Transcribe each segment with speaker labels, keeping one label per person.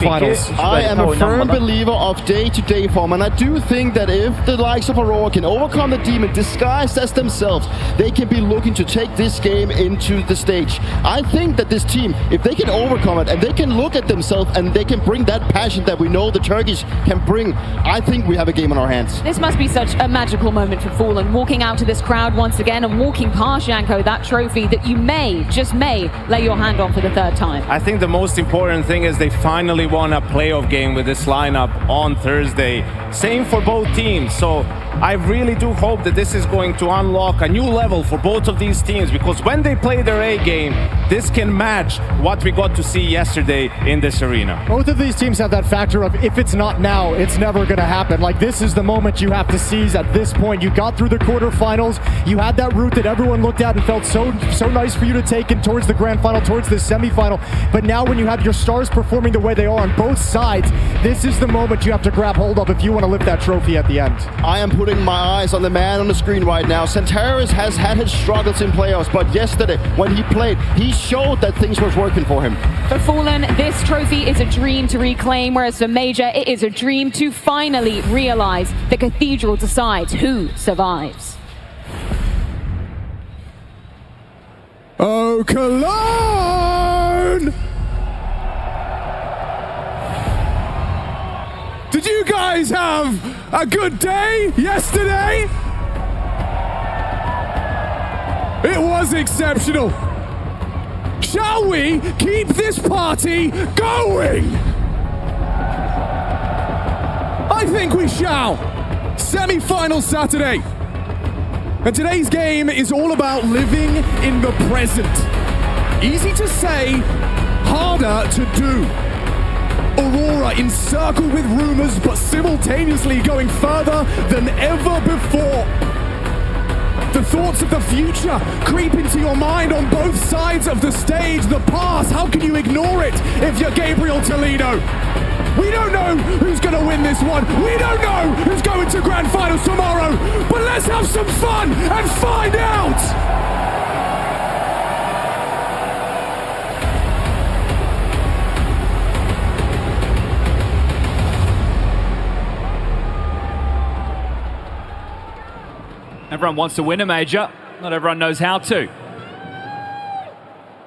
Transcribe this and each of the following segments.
Speaker 1: Finals.
Speaker 2: I am a firm believer of day-to-day form, and I do think that if the likes of Aurora can overcome the demon disguised as themselves, they can be looking to take this game into the stage. I think that this team, if they can overcome it and they can look at themselves and they can bring that passion that we know the Turkish can bring, I think we have a game on our hands.
Speaker 3: This must be such a magical moment for Fallen, walking out to this crowd once again and walking past Janko, that trophy that you may, just may, lay your hand on for the third time.
Speaker 4: I think the most important thing is they finally won a playoff game with this lineup on Thursday. Same for both teams. So I really do hope that this is going to unlock a new level for both of these teams, because when they play their A game, this can match what we got to see yesterday in this arena.
Speaker 1: Both of these teams have that factor of if it's not now, it's never going to happen. Like, this is the moment you have to seize at this point. You got through the quarterfinals. You had that route that everyone looked at and felt so nice for you to take in towards the grand final, towards the semifinal. But now when you have your stars performing the way they are on both sides, this is the moment you have to grab hold of if you want to lift that trophy at the end.
Speaker 2: I am putting my eyes on the man on the screen right now. Santaris has had his struggles in playoffs, but yesterday when he played, he showed that things was working for him.
Speaker 3: For Fallen, this trophy is a dream to reclaim, whereas for Major, it is a dream to finally realize the cathedral decides who survives.
Speaker 5: Oh, KÖLN! Did you guys have a good day yesterday? It was exceptional. Shall we keep this party going? I think we shall. Semi-final Saturday. And today's game is all about living in the present. Easy to say, harder to do. Aurora encircled with rumors, but simultaneously going further than ever before. The thoughts of the future creep into your mind on both sides of the stage. The past, how can you ignore it if you're Gabriel Toledo? We don't know who's going to win this one. We don't know who's going to grand finals tomorrow. But let's have some fun and find out!
Speaker 6: Everyone wants to win a major. Not everyone knows how to.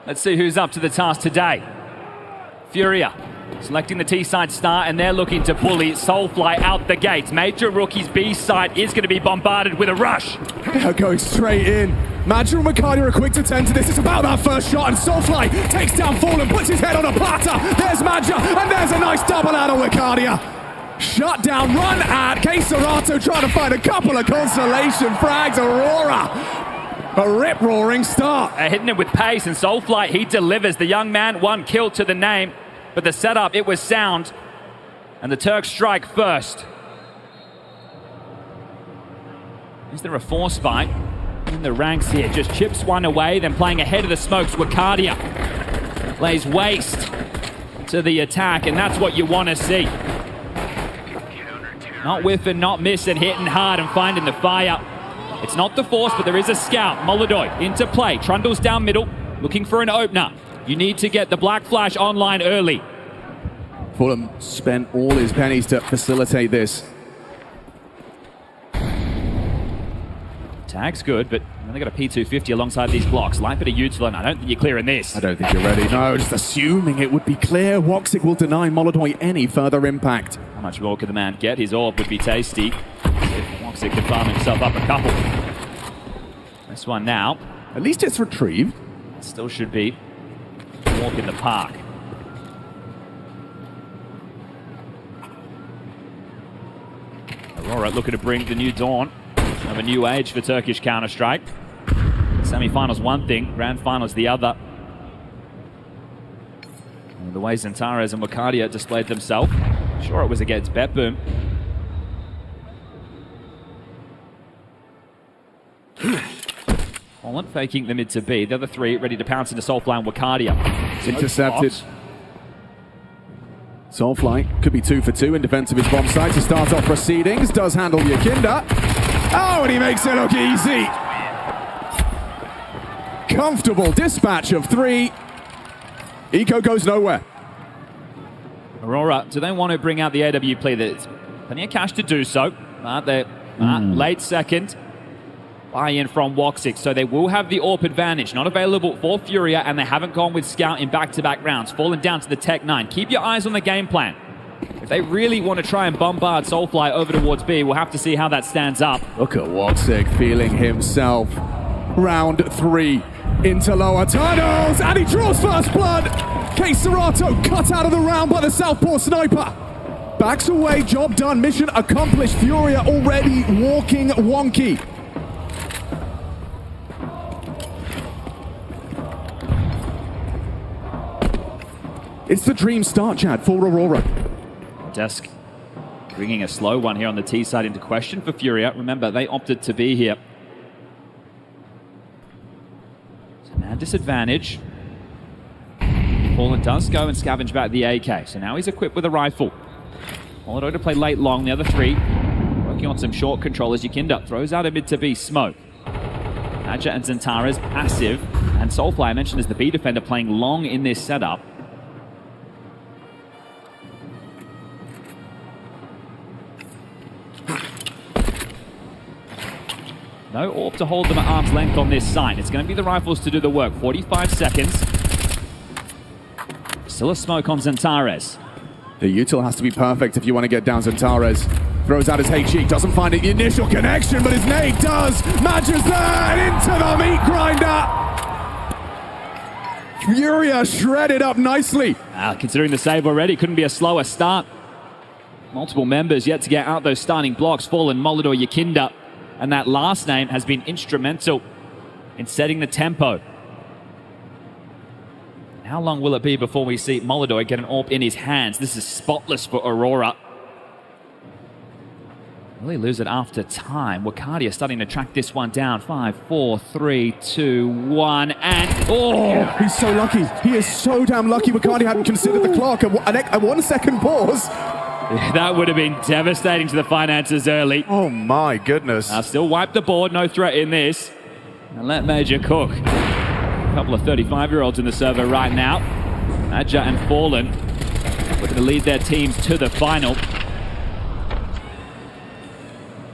Speaker 6: Let's see who's up to the task today. FURIA selecting the T-side start, and they're looking to bully Soulfly out the gates. Major Rookie's B side is going to be bombarded with a rush.
Speaker 5: They're going straight in. Major and Makadia are quick to tend to this. It's about that first shot, and Soulfly takes down Fallen, puts his head on a platter. There's Major, and there's a nice double out of Makadia. Shut down, run at Queserato, trying to find a couple of consolation frags. Aurora, a rip-roaring start.
Speaker 6: Hitting it with pace, and Soulfly, he delivers. The young man, 1 kill to the name, but the setup, it was sound, and the Turks strike first. Is there a force fight in the ranks here? Just chips one away, then playing ahead of the smokes. Wakadia lays waste to the attack, and that's what you want to see. Not whiffing, not missing, hitting hard and finding the fire. It's not the force, but there is a scout. Molodoy into play. Trundle's down middle, looking for an opener. You need to get the Black Flash online early.
Speaker 5: Fulham spent all his pennies to facilitate this.
Speaker 6: Tag's good, but they got a P250 alongside these blocks. Light bit of util, and I don't think you're clearing this.
Speaker 5: I don't think you're ready. No, just assuming it would be clear. Woxic will deny Molodoy any further impact.
Speaker 6: How much more could the man get? His orb would be tasty. If Woxic could farm himself up a couple. This one now.
Speaker 5: At least it's retrieved.
Speaker 6: Still should be a walk in the park. Aurora looking to bring the new dawn of a new age for Turkish Counter-Strike. Semi-finals one thing, grand finals the other. And the way Zantares and Wakadia displayed themselves. Sure, it was against Betboom. Holland faking the mid to B. The other three ready to pounce into Soulfly and Wakadia.
Speaker 5: It's intercepted. Soulfly could be 2 for 2 in defense of his bomb site to start off proceedings. Does handle Yakinda. Oh, and he makes it look easy. Comfortable dispatch of 3. Eco goes nowhere.
Speaker 6: Aurora, do they want to bring out the AWP? There's plenty of cash to do so. They're late second. Buy-in from Woxic, so they will have the AWP advantage. Not available for Furia, and they haven't gone with Scout in back-to-back rounds. Falling down to the Tech 9. Keep your eyes on the game plan. If they really want to try and bombard Soulfly over towards B, we'll have to see how that stands up.
Speaker 5: Look at Woxic feeling himself. Round 3 into lower tunnels, and he draws first blood. KScerato cut out of the round by the Southpaw sniper. Backs away, job done, mission accomplished. Furia already walking wonky. It's the dream start, Chad, for Aurora.
Speaker 6: Desk bringing a slow one here on the T side into question for Furia. Remember, they opted to be here. So now disadvantage. Fallen does go and scavenge back the AK. So now he's equipped with a rifle. Molotov to play late long, the other three working on some short control as Yakinda throws out a mid to B smoke. Adja and Zentara's passive, and Soulfly I mentioned as the B defender playing long in this setup. No AWP to hold them at arm's length on this side. It's going to be the rifles to do the work. 45 seconds. Still a smoke on Zentares.
Speaker 5: The util has to be perfect if you want to get down Zentares. Throws out his HE, doesn't find the initial connection, but his nade does. Matches there, and into the meat grinder. Furia shredded up nicely.
Speaker 6: Considering the save already, couldn't be a slower start. Multiple members yet to get out those starting blocks. Fallen, Molidor, Yakinda. And that last name has been instrumental in setting the tempo. How long will it be before we see Molidor get an AWP in his hands? This is spotless for Aurora. Will he lose it after time? Wakadia starting to track this one down. 5, 4, 3, 2, 1, and oh!
Speaker 5: He's so lucky. He is so damn lucky. Wakadia hadn't considered the clock. A 1 second pause.
Speaker 6: That would have been devastating to the finances early.
Speaker 5: Oh my goodness.
Speaker 6: Still wipe the board, no threat in this. And let Major cook. A couple of 35-year-olds in the server right now. Adja and Fallen looking to lead their teams to the final.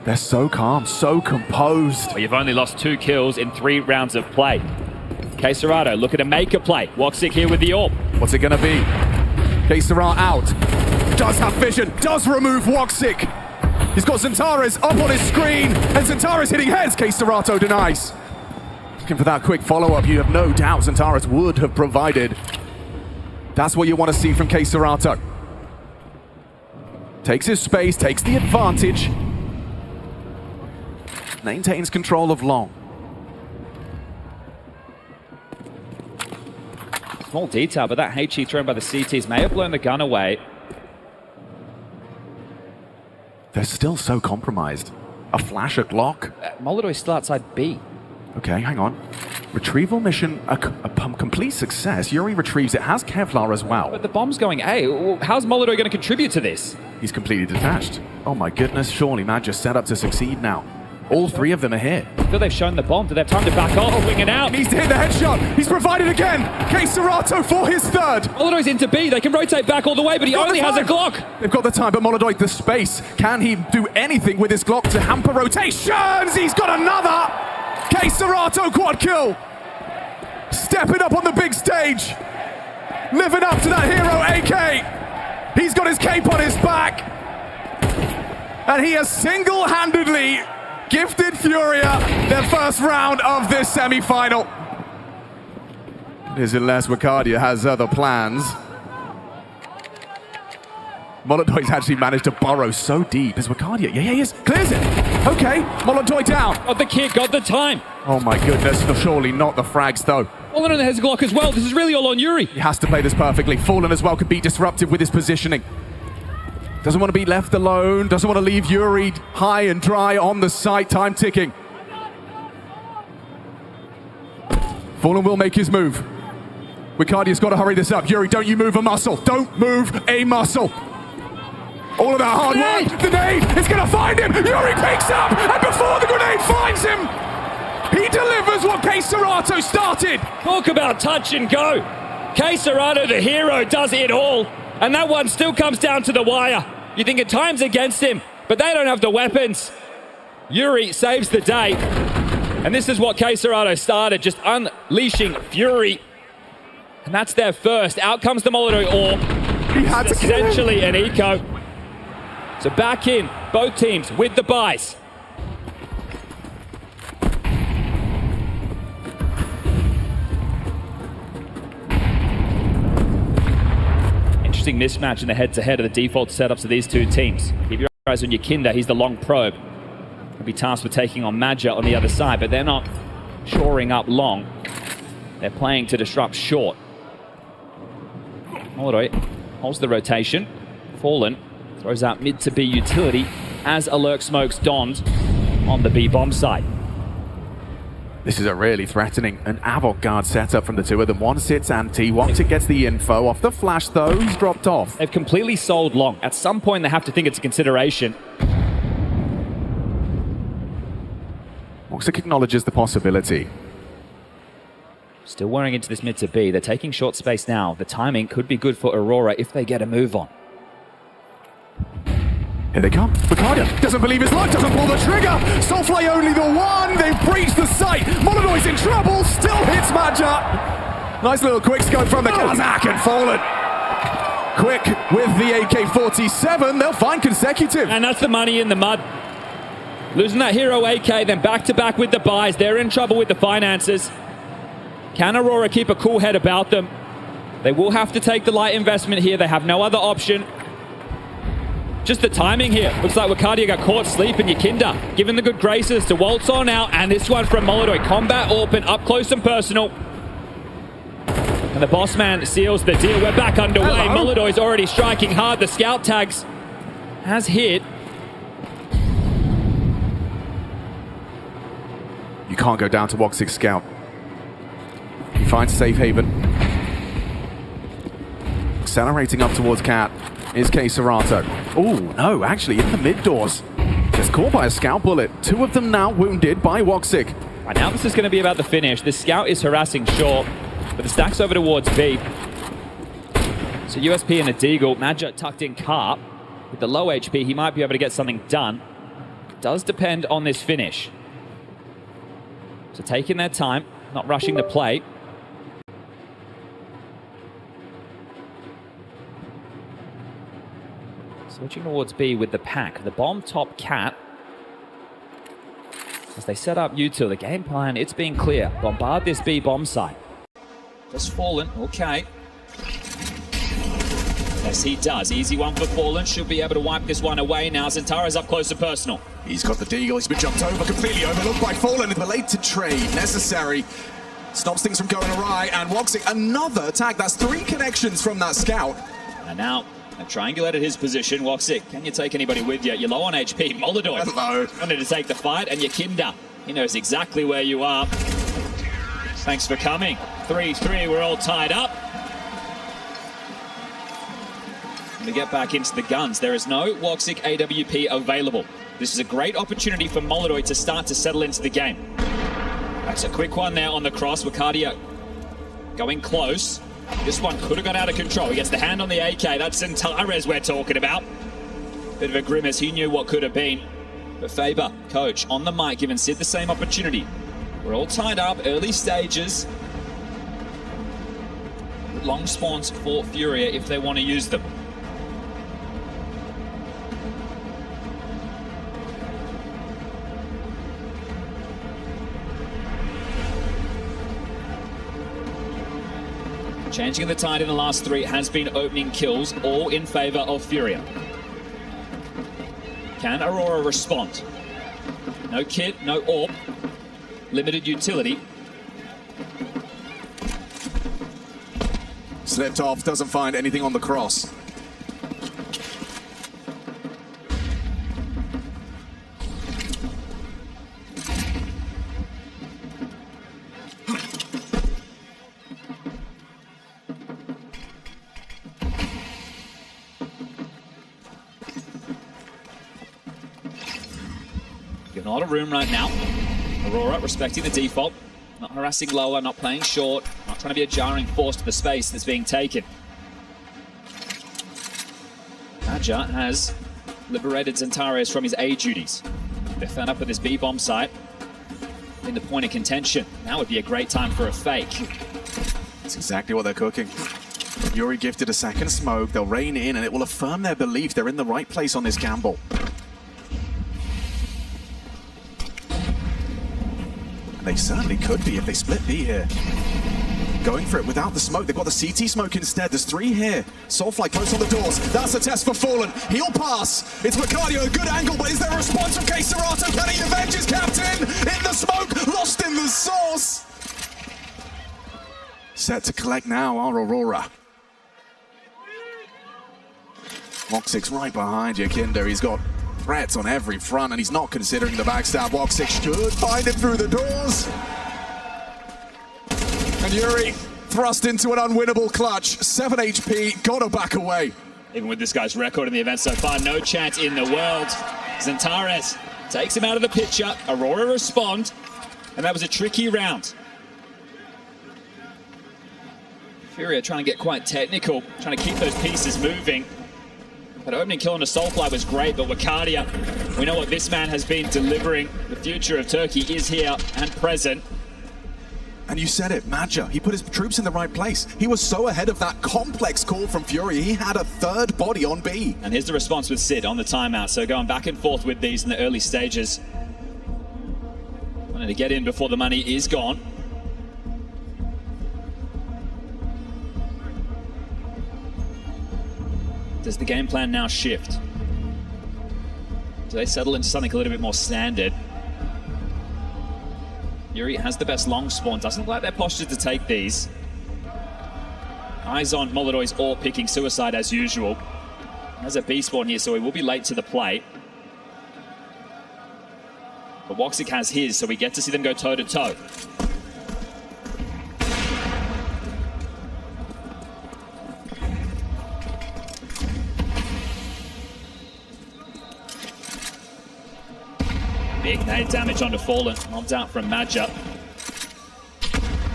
Speaker 5: They're so calm, so composed.
Speaker 6: Well, you've only lost 2 kills in 3 rounds of play. KScerato looking to make a play. Woxic here with the AWP.
Speaker 5: What's it going to be? KScerato out. Does have vision, does remove Woxic. He's got Zentares up on his screen, and Zentares hitting heads. KScerato denies. Looking for that quick follow-up, you have no doubt Zentares would have provided. That's what you want to see from KScerato. Takes his space, takes the advantage. Maintains control of long.
Speaker 6: Small detail, but that HE thrown by the CTs may have blown the gun away.
Speaker 5: They're still so compromised. A flash, a Glock.
Speaker 6: Molidor is still outside B.
Speaker 5: Okay, hang on. Retrieval mission, a complete success. Yuri retrieves it, has Kevlar as well.
Speaker 6: But the bomb's going A. How's Molidor going to contribute to this?
Speaker 5: He's completely detached. Oh my goodness, surely Mad just set up to succeed now. All 3 of them are here.
Speaker 6: I feel they've shown the bomb. Do they have time to back off or wing it out?
Speaker 5: He needs to hit the headshot. He's provided again. KScerato for his 3rd.
Speaker 6: Molidor's into B. They can rotate back all the way, but he only has a Glock.
Speaker 5: They've got the time, but Molidor the space. Can he do anything with his Glock to hamper rotations? He's got another. KScerato quad kill. Stepping up on the big stage. Living up to that hero AK. He's got his cape on his back. And he has single-handedly gifted Furia their first round of this semi-final. It is unless Wakadia has other plans. Molotov actually managed to burrow so deep. Is Wakadia? Yeah, he is. Clears it. Okay, Molotov down.
Speaker 6: Got the kick, got the time.
Speaker 5: Oh my goodness, surely not the frags though.
Speaker 6: Fallen has a Glock as well. This is really all on Yuri.
Speaker 5: He has to play this perfectly. Fallen as well could be disruptive with his positioning. Doesn't want to be left alone. Doesn't want to leave Yuri high and dry on the site. Time ticking. Fallen will make his move. Wikadia's got to hurry this up. Yuri, don't you move a muscle. Don't move a muscle. All of that hard work. The nade is going to find him. Yuri picks up, and before the grenade finds him, he delivers what KScerato started.
Speaker 6: Talk about touch and go. KScerato, the hero, does it all. And that one still comes down to the wire. You think at time's against him, but they don't have the weapons. YARI saves the day. And this is what KSCERATO started, just unleashing fury. And that's their first. Out comes the Molotov orb.
Speaker 5: He had to kill him.
Speaker 6: Essentially an eco. So back in, both teams with the buys. Interesting mismatch in the head-to-head of the default setups of these two teams. Keep your eyes on your Kinder, he's the long probe. He'll be tasked with taking on Madja on the other side, but they're not shoring up long. They're playing to disrupt short. Molotov holds the rotation. Fallen throws out mid to B utility as alert smokes donned on the B bomb side.
Speaker 7: This is a really threatening and avant-garde setup from the two of them. One sits anti, Woxic gets the info. Off the flash though, he's dropped off.
Speaker 6: They've completely sold long. At some point they have to think it's a consideration.
Speaker 7: Woxic acknowledges the possibility.
Speaker 6: Still wearing into this mid to B. They're taking short space now. The timing could be good for Aurora if they get a move on.
Speaker 7: Here they come.
Speaker 5: Ricardo doesn't believe his luck, doesn't pull the trigger. Soulfly only the one. They've breached the site. Molotov in trouble. Still hits Madja. Nice little quick scope from the Kazakh and Fallen. Quick with the AK-47. They'll find consecutive.
Speaker 6: And that's the money in the mud. Losing that hero AK, then back-to-back with the buys. They're in trouble with the finances. Can Aurora keep a cool head about them? They will have to take the light investment here. They have no other option. Just the timing here. Looks like Wakadia got caught sleeping. Yakinda given the good graces to waltz on out. And this one from Molotov. Combat open, up close and personal. And the boss man seals the deal. We're back underway. Molotov is already striking hard. The scout tags has hit.
Speaker 7: You can't go down to Woxic's scout. He finds safe haven. Accelerating up towards Cat is KSCERATO. Oh, no, actually in the mid doors. Just caught by a scout bullet. Two of them now wounded by Woxic.
Speaker 6: Right now this is going to be about the finish. The scout is harassing short, but the stack's over towards B. So USP and a Deagle. Madja tucked in Carp. With the low HP, he might be able to get something done. It does depend on this finish. So taking their time, not rushing the play. Switching towards B with the pack. The bomb top Cat. As they set up U2, the game plan, it's been clear. Bombard this B bomb site. Just Fallen, okay. Yes, he does. Easy one for Fallen. Should be able to wipe this one away now. Zentara's up close and personal.
Speaker 5: He's got the deagle. He's been jumped over, completely overlooked by Fallen. The belated trade necessary. Stops things from going awry. And Woxic, another attack. That's 3 connections from that scout.
Speaker 6: And now, a triangulate at his position. Woxic, can you take anybody with you? You're low on HP. Molotov
Speaker 5: Hello.
Speaker 6: wanted to take the fight. And Yakinda, he knows exactly where you are. Thanks for coming. 3-3, we're all tied up. To get back into the guns. There is no Woxic AWP available. This is a great opportunity for Molotov to start to settle into the game. That's a quick one there on the cross. Wakadia going close. This one could have got out of control. He gets the hand on the AK. That's Zentares we're talking about. Bit of a grimace. He knew what could have been. But Faber, coach, on the mic, giving Sid the same opportunity. We're all tied up, early stages. Long spawns for Furia if they want to use them. Changing the tide in the last 3 has been opening kills, all in favor of Furia. Can Aurora respond? No kit, no AWP, limited utility.
Speaker 5: Slipped off, doesn't find anything on the cross.
Speaker 6: Given a lot of room right now. Aurora respecting the default. Not harassing lower, not playing short, not trying to be a jarring force to the space that's being taken.
Speaker 8: Maja has liberated Xantares from his A duties. They're found up at this B-bomb site in the point of contention. Now would be a great time for a fake.
Speaker 7: That's exactly what they're cooking. Yuri gifted a second smoke. They'll rain in, and it will affirm their belief they're in the right place on this gamble. And they certainly could be if they split B here. Going for it without the smoke. They've got the CT smoke instead. There's 3 here. Soulfly close on the doors. That's a test for Fallen. He'll pass. It's Mercadio, a good angle, but is there a response from Serato? Can he avenge his captain? In the smoke, lost in the source. Set to collect now, our Aurora. Woxic right behind Yakinder. He's got threats on every front, and he's not considering the backstab. Woxic should find him through the doors. And Yuri thrust into an unwinnable clutch. 7 HP, gotta back away.
Speaker 8: Even with this guy's record in the event so far, no chance in the world. Xantares takes him out of the picture. Aurora respond, and that was a tricky round. Furia trying to get quite technical, trying to keep those pieces moving. But opening kill on a Soulfly was great, but Wakadia, we know what this man has been delivering. The future of Turkey is here and present.
Speaker 7: And you said it, Maja, he put his troops in the right place. He was so ahead of that complex call from Furia, he had a 3rd body on B.
Speaker 8: And here's the response with Sid on the timeout. So going back and forth with these in the early stages. Wanted to get in before the money is gone. Does the game plan now shift? Do they settle into something a little bit more standard? Yuri has the best long spawn. Doesn't look like they're postured to take these. Eyes on Molodoy's all picking suicide as usual. There's a B spawn here, so he will be late to the play. But Woxic has his, so we get to see them go toe-to-toe. Big nade damage onto Fallen, knocked out from Maja.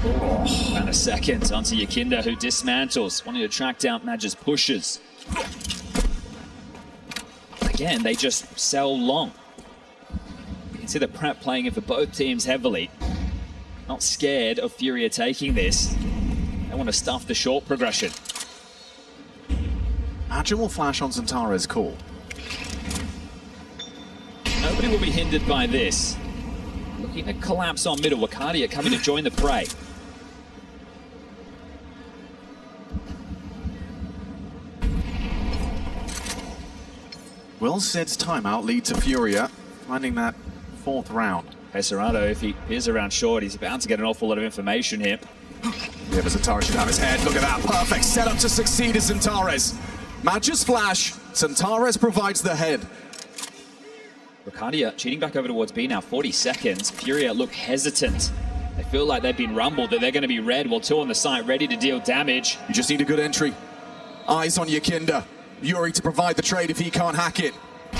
Speaker 8: Oh, and a second onto Yakinder, who dismantles, wanting to track down Maja's pushes. Again, they just sell long. You can see the prep playing it for both teams heavily. Not scared of Furia taking this. They want to stuff the short progression.
Speaker 7: Maja will flash on Xantares' call.
Speaker 8: Nobody will be hindered by this. Looking to collapse on middle. Wakadia coming to join the fray.
Speaker 7: Will Sid's timeout lead to Furia finding that 4th round?
Speaker 8: Serato, if he is around short, he's bound to get an awful lot of information here.
Speaker 7: Yeah, but Xantares should have his head. Look at that. Perfect setup to succeed as Xantares. Maja's flash. Xantares provides the head.
Speaker 8: Wakadia cheating back over towards B now, 40 seconds. Furia look hesitant. They feel like they've been rumbled, that they're going to be red, while 2 on the site, ready to deal damage.
Speaker 7: You just need a good entry. Eyes on Yakinder. Yuri to provide the trade if he can't hack it.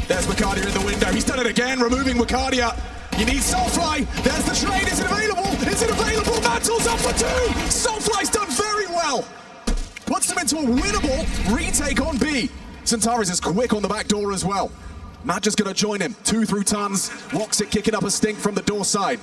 Speaker 7: There's Wakadia in the window. He's done it again, removing Wakadia. You need Soulfly. There's the trade. Is it available? Is it available? Mantle's up for 2. Soulfly's done very well. Puts them into a winnable retake on B. Xantares is quick on the back door as well. Maja's going to join him. 2 through tons. Woxic kicking up a stink from the door side.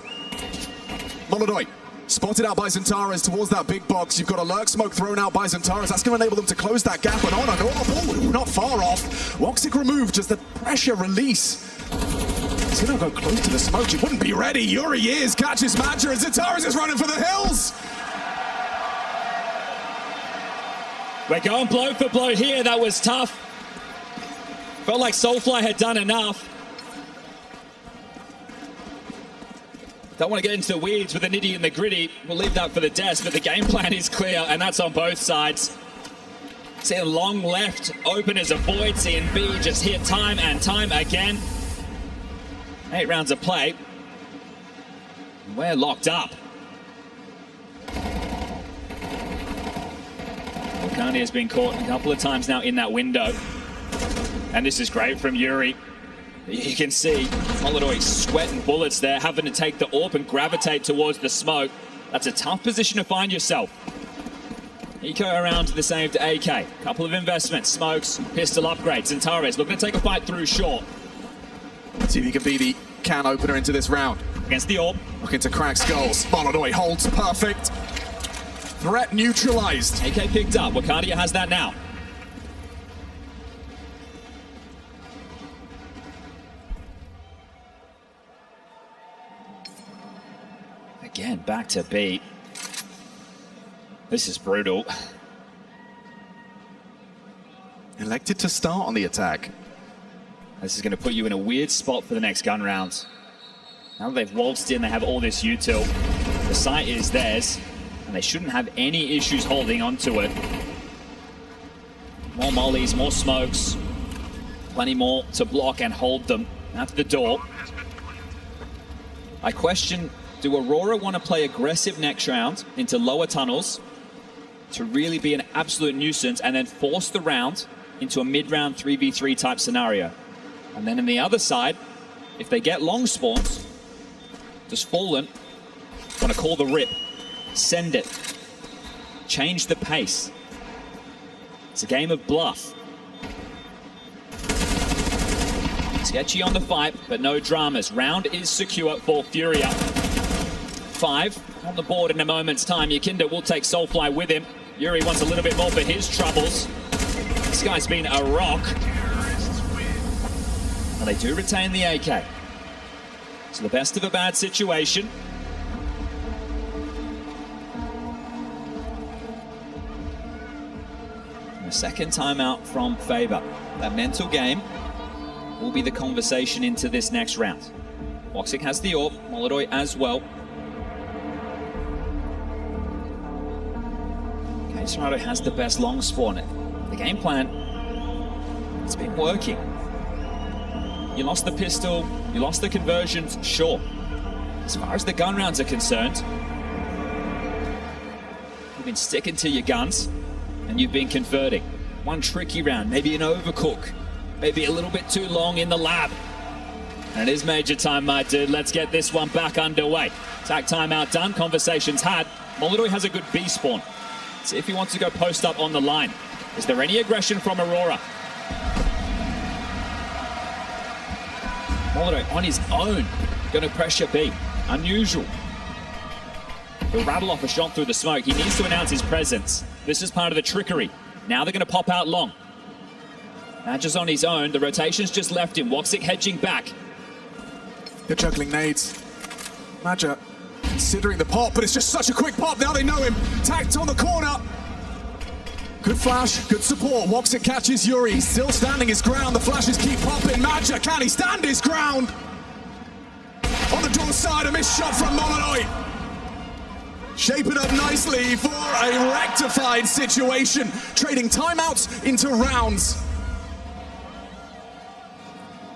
Speaker 7: Molodoy spotted out by Xantares towards that big box. You've got a lurk smoke thrown out by Xantares. That's going to enable them to close that gap. And on and off. Ooh, not far off. Woxic removed as the pressure release. He's going to go close to the smoke. He wouldn't be ready. Yuri is. Catches Maja, and Xantares is running for the hills.
Speaker 8: We're going blow for blow here. That was tough. Felt like Soulfly had done enough. Don't want to get into the weeds with the nitty and the gritty. We'll leave that for the desk, but the game plan is clear, and that's on both sides. Seeing long left open as a void, seeing B just hit time and time again. 8 rounds of play. We're locked up. Kani has been caught a couple of times now in that window. And this is great from Yuri. You can see Molodoy sweating bullets there, having to take the AWP and gravitate towards the smoke. That's a tough position to find yourself. Eco around to the saved AK. Couple of investments, smokes, pistol upgrades, and Tares looking to take a fight through short.
Speaker 7: See if he can be the can opener into this round.
Speaker 8: Against the orb.
Speaker 7: Looking to crack skulls. Molodoi holds perfect. Threat neutralized.
Speaker 8: AK picked up. Wakadia has that now. Again, back to B. This is brutal.
Speaker 7: Elected to start on the attack.
Speaker 8: This is going to put you in a weird spot for the next gun round. Now that they've waltzed in, they have all this util. The site is theirs, and they shouldn't have any issues holding onto it. More mollies, more smokes. Plenty more to block and hold them at the door. I question, do Aurora want to play aggressive next round into lower tunnels to really be an absolute nuisance and then force the round into a mid-round 3v3 type scenario? And then on the other side, if they get long spawns, does Fallen want to call the rip, send it, change the pace? It's a game of bluff. Sketchy on the fight, but no dramas. Round is secure for Furia. 5 on the board in a moment's time. Yakinda will take Soulfly with him. Yuri wants a little bit more for his troubles. This guy's been a rock. And they do retain the AK. So the best of a bad situation. And a second timeout from Faber. That mental game will be the conversation into this next round. Woxic has the orb, Molodoi as well. Serrano has the best long spawn. The game plan, it's been working. You lost the pistol, you lost the conversions, sure. As far as the gun rounds are concerned, you've been sticking to your guns and you've been converting. One tricky round, maybe an overcook, maybe a little bit too long in the lab. And it is major time, my dude. Let's get this one back underway. Attack timeout done, conversations had. Molodoi has a good B spawn. See if he wants to go post up on the line. Is there any aggression from Aurora? Molodoi on his own, going to pressure B. Unusual. He'll rattle off a shot through the smoke. He needs to announce his presence. This is part of the trickery. Now they're going to pop out long. Badger's on his own. The rotation's just left him. Woxic hedging back.
Speaker 7: They're juggling nades. Badger considering the pop, but it's just such a quick pop. Now they know him. Tacked on the corner. Good flash, good support. Woxic catches Yuri. He's still standing his ground. The flashes keep popping. Badger, can he stand his ground? On the door side, a missed shot from Molodoi. Shaping up nicely for a rectified situation. Trading timeouts into rounds.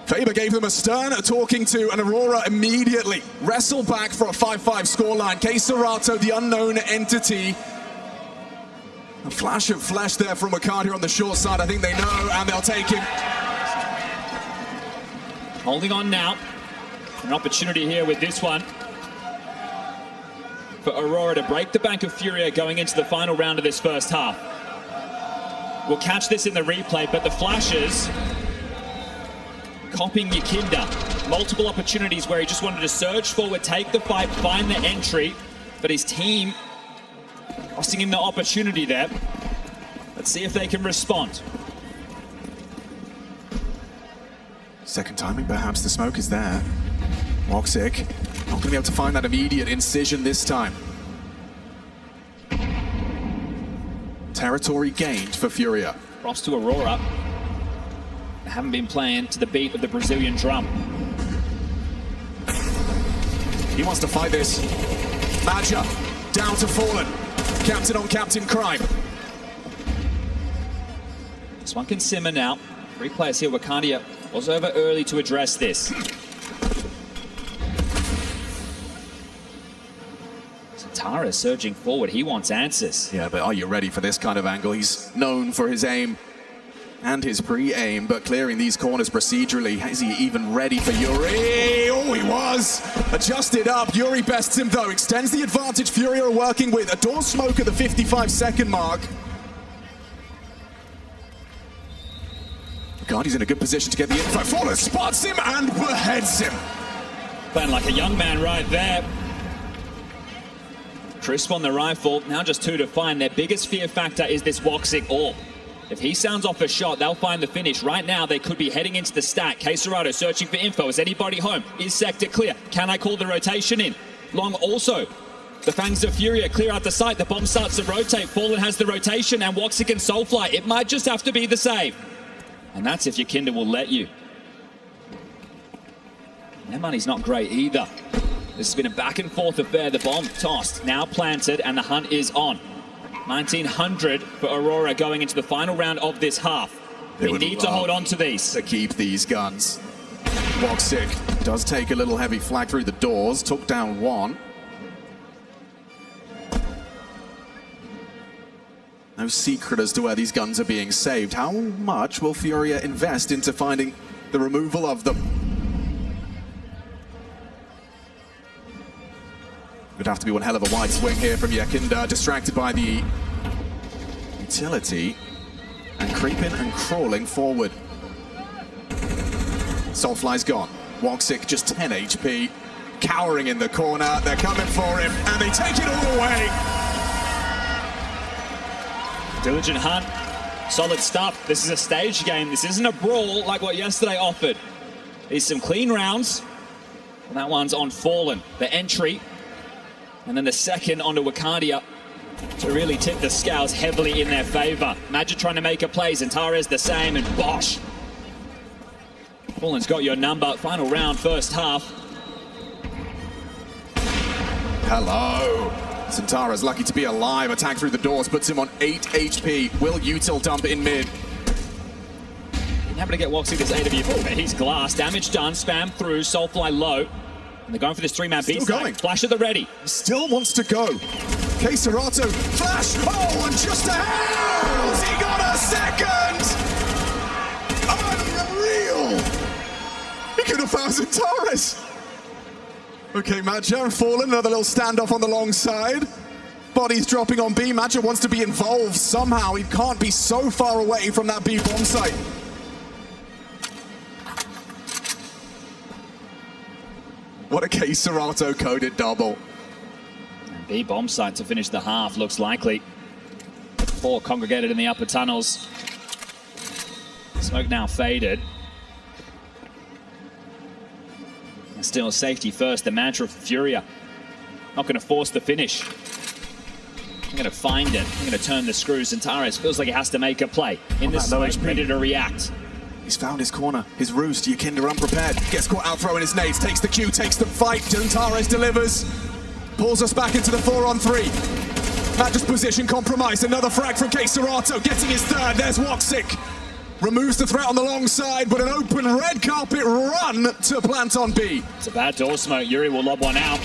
Speaker 7: Faber gave them a stern talking to, and Aurora immediately wrestled back for a 5-5 scoreline. K Serato, the unknown entity. A flash of flesh there from Wakadia on the short side. I think they know, and they'll take him.
Speaker 8: Holding on now. An opportunity here with this one for Aurora to break the bank of Furia going into the final round of this first half. We'll catch this in the replay, but the flashes copying Yakinda. Multiple opportunities where he just wanted to surge forward, take the fight, find the entry, but his team costing him the opportunity there. Let's see if they can respond.
Speaker 7: Second timing, perhaps the smoke is there. Woxic not going to be able to find that immediate incision this time. Territory gained for Furia.
Speaker 8: Props to Aurora. They haven't been playing to the beat of the Brazilian drum.
Speaker 7: He wants to fight this. Badger down to Fallen. Captain on captain crime.
Speaker 8: This one can simmer now. 3 players here. Wakadia was over early to address this. Tara surging forward. He wants answers.
Speaker 7: Yeah, but are you ready for this kind of angle? He's known for his aim and his pre-aim, but clearing these corners procedurally. Is he even ready for Yuri? Oh, he was! Adjusted up. Yuri bests him though. Extends the advantage Furia are working with. A door smoke at the 55-second mark. Guardi's in a good position to get the info. Fallen spots him and beheads him.
Speaker 8: Playing like a young man right there. Crisp on the rifle, now just 2 to find. Their biggest fear factor is this Woxic AWP. If he sounds off a shot, they'll find the finish. Right now, they could be heading into the stack. K-Serato searching for info. Is anybody home? Is sector clear? Can I call the rotation in? Long also. The Fangs of Furia clear out the site. The bomb starts to rotate. Fallen has the rotation, and Woxic and Soulfly. It might just have to be the save. And that's if your Kinder will let you. Their money's not great either. This has been a back and forth affair. The bomb tossed, now planted, and the hunt is on. 1900 for Aurora going into the final round of this half. They need to hold on to these.
Speaker 7: To keep these guns. Woxic does take a little heavy flag through the doors, took down one. No secret as to where these guns are being saved. How much will Furia invest into finding the removal of them? Would have to be one hell of a wide swing here from Yakinda, distracted by the utility and creeping and crawling forward. Soulfly's gone. Woxic just 10 HP, cowering in the corner. They're coming for him, and they take it all away.
Speaker 8: Diligent hunt, solid stuff. This is a stage game. This isn't a brawl like what yesterday offered. These some clean rounds. And that one's on Fallen. The entry, and then the second onto Wakadia to really tip the scales heavily in their favor. Magic trying to make a play. Zentares the same, and Bosh. Fallen's got your number. Final round, first half.
Speaker 7: Hello. Zentares lucky to be alive. Attack through the doors puts him on 8 HP. Will Util dump in mid?
Speaker 8: Happen to get Woxic this AW. He's glass. Damage done. Spam through. Soulfly low. And they're going for this 3-man beat.
Speaker 7: Still going.
Speaker 8: Flash at the ready.
Speaker 7: Still wants to go. K-Serato. Flash. Oh, and just a house. He got a second. Unreal. He could have found Zentares. Okay, Matcha and Fallen, another little standoff on the long side. Bodies dropping on B. Matcha wants to be involved somehow. He can't be so far away from that B bomb site. What a K-Serato coded double.
Speaker 8: B bomb site to finish the half looks likely. 4 congregated in the upper tunnels. Smoke now faded. Still safety first, the mantra of Furia. Not going to force the finish. I'm going to find it. I'm going to turn the screws. Zentares feels like he has to make a play. In the smoke, ready to react.
Speaker 7: He's found his corner, his roost. Yakinda unprepared. Gets caught out throwing his nades. Takes the cue, takes the fight. Zentares delivers. Pulls us back into the 4-on-3. Matches position compromised. Another frag from K-Serato. Getting his third. There's Woxic. Removes the threat on the long side, but an open red carpet run to plant on B.
Speaker 8: It's a bad door smoke. Yuri will lob one out.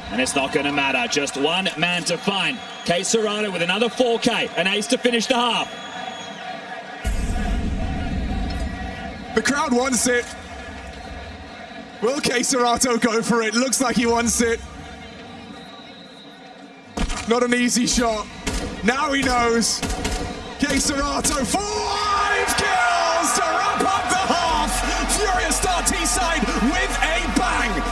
Speaker 8: And it's not going to matter. Just one man to find. K-Serato with another 4K. An ace to finish the half.
Speaker 7: The crowd wants it. Will K-Serato go for it? Looks like he wants it. Not an easy shot. Now he knows. K-Serato, 5 kills to wrap up the half. Furia start T-side with a bang.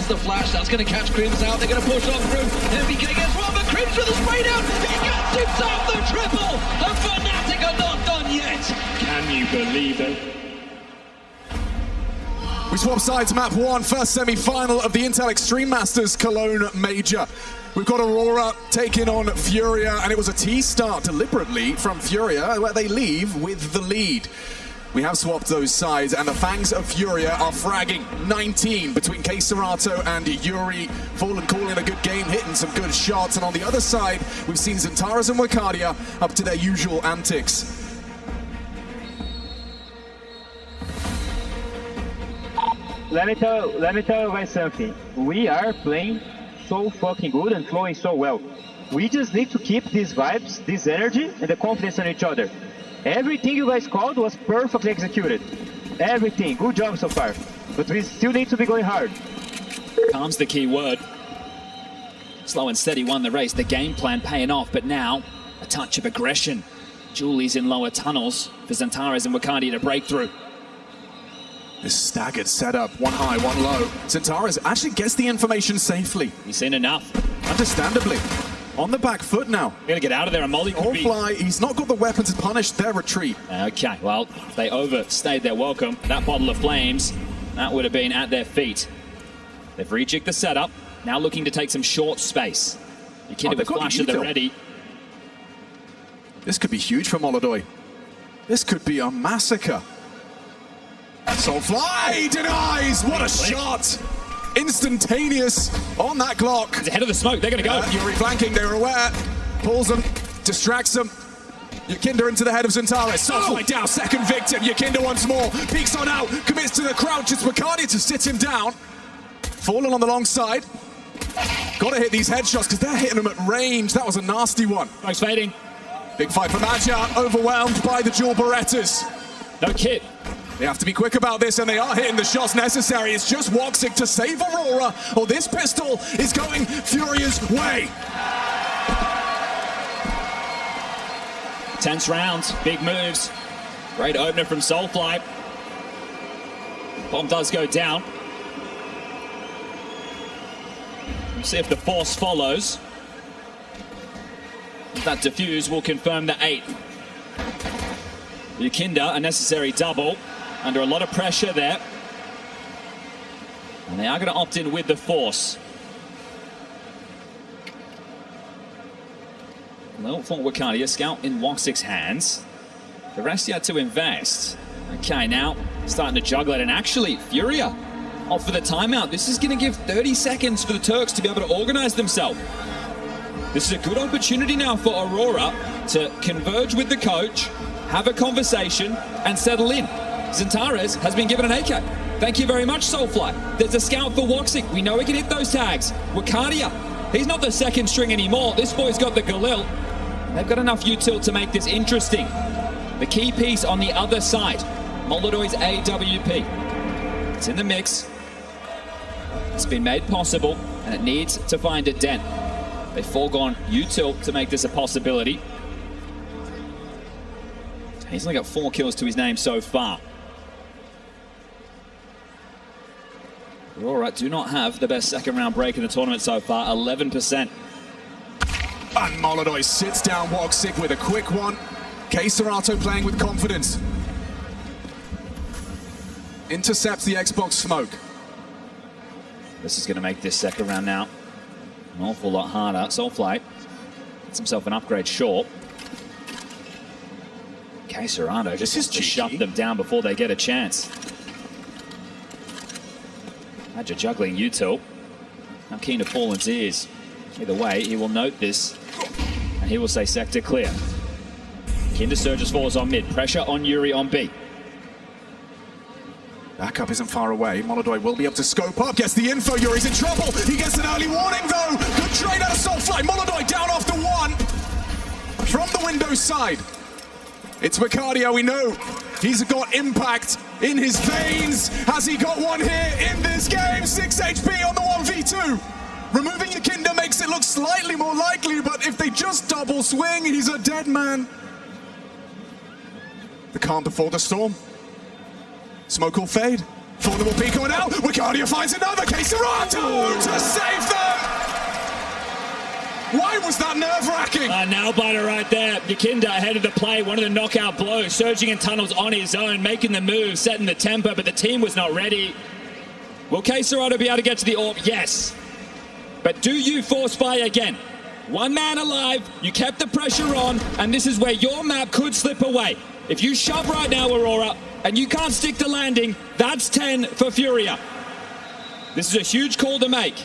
Speaker 9: There's the flash. That's going to catch Crims out. They're going to push on through. MBK gets one, but Crims with a spray down. He gets himself the triple. And Fnatic are not done yet. Can you believe it?
Speaker 5: We swap sides, map 1, first semi-final of the Intel Extreme Masters Cologne Major. We've got Aurora taking on Furia, and it was a T-start deliberately from Furia, where they leave with the lead. We have swapped those sides, and the Fangs of Furia are fragging 19 between KScerato and Yuri. Fallen calling a good game, hitting some good shots, and on the other side, we've seen Xantares and Wakadia up to their usual antics.
Speaker 10: Let me tell you guys something. We are playing so fucking good and flowing so well. We just need to keep these vibes, this energy, and the confidence on each other. Everything you guys called was perfectly executed. Everything. Good job so far. But we still need to be going hard.
Speaker 8: Calm's the key word. Slow and steady won the race. The game plan paying off, but now a touch of aggression. Julie's in lower tunnels for Xantares and Wakadia to break through.
Speaker 5: This staggered setup, one high, one low. Xantares actually gets the information safely.
Speaker 8: He's seen enough.
Speaker 5: Understandably. On the back foot now.
Speaker 8: Gonna get out of there, and Molly could be...
Speaker 5: Fly, he's not got the weapon to punish their retreat.
Speaker 8: Okay, well, they overstayed their welcome. That bottle of flames, that would have been at their feet. They've rejigged the setup, now looking to take some short space. Yukina with flash at the ready.
Speaker 5: This could be huge for Molodoi. This could be a massacre. Soulfly denies! What a shot! Instantaneous on that Glock.
Speaker 8: He's ahead of the smoke, they're gonna go.
Speaker 5: Yuri flanking, they were aware. Pulls them, distracts them. Yakinda into the head of Xantares. Soulfly down, second victim. Yakinda once more. Peeks on out, commits to the crouch. It's Wakadia to sit him down. Fallen on the long side. Gotta hit these headshots because they're hitting them at range. That was a nasty one.
Speaker 8: Smokes fading.
Speaker 5: Big fight for Madja, overwhelmed by the dual Berettas.
Speaker 8: No kit.
Speaker 5: They have to be quick about this, and they are hitting the shots necessary. It's just Woxic to save Aurora, or this pistol is going Furia's way.
Speaker 8: Tense rounds, big moves. Great opener from Soulfly. Bomb does go down. We'll see if the force follows. That defuse will confirm the 8th. Yakinda, a necessary double. Under a lot of pressure there. And they are going to opt in with the force. Well, for Wakadia, scout in Woxic's hands. The rest yet to invest. Okay, now starting to juggle it. And actually, Furia off for the timeout. This is going to give 30 seconds for the Turks to be able to organize themselves. This is a good opportunity now for Aurora to converge with the coach, have a conversation, and settle in. Xantares has been given an AK. Thank you very much, Soulfly. There's a scout for Woxic. We know he can hit those tags. Wakadia, he's not the second string anymore. This boy's got the Galil. They've got enough util to make this interesting. The key piece on the other side, Molodoi's AWP. It's in the mix. It's been made possible, and it needs to find a dent. They've foregone util to make this a possibility. He's only got 4 kills to his name so far. Aurora do not have the best second round break in the tournament so far, 11%.
Speaker 5: And Molodoi sits down Woxic with a quick one. KScerato playing with confidence. Intercepts the Xbox smoke.
Speaker 8: This is going to make this second round now an awful lot harder. Soulfly gets himself an upgrade short. KScerato just wants to shut them down before they get a chance. Madja juggling util. Now keen to Fallen's ears. Either way, he will note this, and he will say sector clear. Kinder surges forwards on mid. Pressure on Yuri on B.
Speaker 5: Backup isn't far away. Molodoi will be able to scope up. Gets the info. Yuri's in trouble. He gets an early warning, though. Good trade out of Soulfly. Molodoi down after 1. From the window side. It's Wakadia, we know. He's got impact in his veins. Has he got one here in this game? 6 HP on the 1v2. Removing Yakinda makes it look slightly more likely, but if they just double swing, he's a dead man. The calm before the storm. Smoke will fade.
Speaker 7: Vulnerable Pico now. Wicardia finds another. K-Serato to save them. Why was that nerve-wracking?
Speaker 8: Nail biter right there. Yakinda ahead of the play, one of the knockout blows, surging in tunnels on his own, making the move, setting the tempo, but the team was not ready. Will K-Serato be able to get to the orb? Yes. But do you force fire again? One man alive, you kept the pressure on, and this is where your map could slip away. If you shove right now, Aurora, and you can't stick to landing, that's 10 for Furia. This is a huge call to make.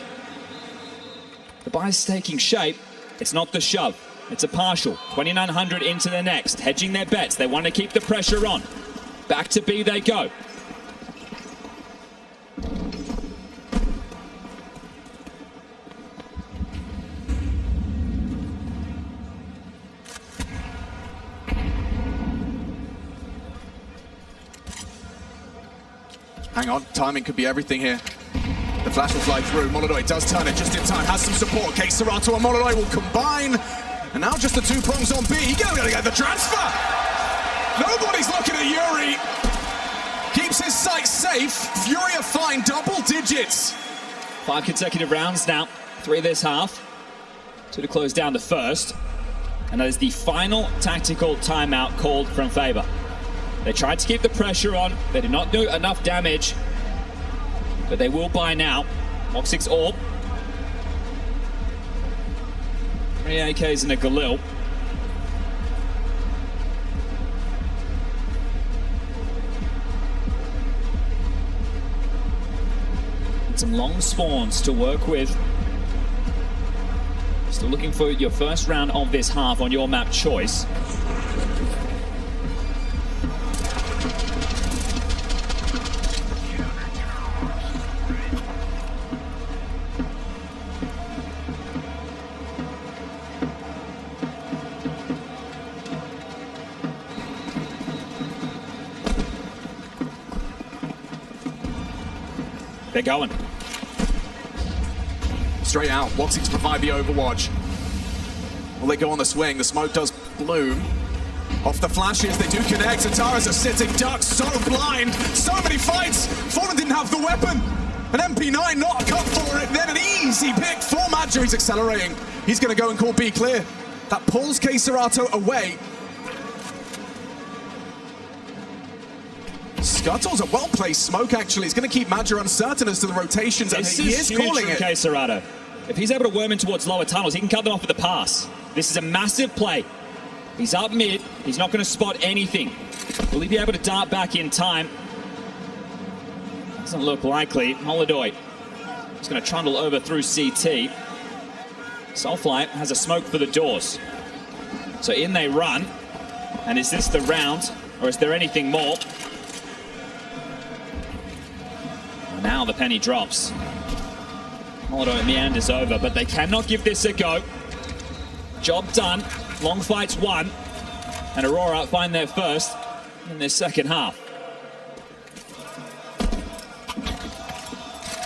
Speaker 8: The buy's taking shape. It's not the shove. It's a partial. 2,900 into the next. Hedging their bets. They want to keep the pressure on. Back to B they go.
Speaker 7: Hang on, timing could be everything here. The flash will fly through. Molodoi does turn it just in time. Has some support. K-Serato and Molodoi will combine. And now just the two prongs on B. He's going to get the transfer. Nobody's looking at Yuri. Keeps his sight safe. Furia flying double digits.
Speaker 8: 5 consecutive rounds now. 3 this half. 2 to close down the first. And that is the final tactical timeout called from Faber. They tried to keep the pressure on. They did not do enough damage. But they will buy now. Mach 6 orb. 3 AKs and a Galil. And some long spawns to work with. Still looking for your first round of this half on your map choice. They're going.
Speaker 7: Straight out, wanting to provide the overwatch. Will they go on the swing? The smoke does bloom. Off the flashes, they do connect. And Tara's a sitting duck, so blind. So many fights. Fallen didn't have the weapon. An MP9 not cut for it. Then an easy pick for Madger. He's accelerating. He's going to go and call B clear. That pulls K-Serato away. Scuttle's a well-placed smoke, actually. It's going to keep Madger uncertain as to the rotations, and he is calling it.
Speaker 8: K-Serato. If he's able to worm in towards lower tunnels, he can cut them off with the pass. This is a massive play. He's up mid. He's not going to spot anything. Will he be able to dart back in time? Doesn't look likely. Molodoi is going to trundle over through CT. Soulfly has a smoke for the doors. So in they run. And is this the round, or is there anything more? Now the penny drops. Molodoi meanders over, but they cannot give this a go. Job done. Long fight's won. And Aurora find their first in their second half.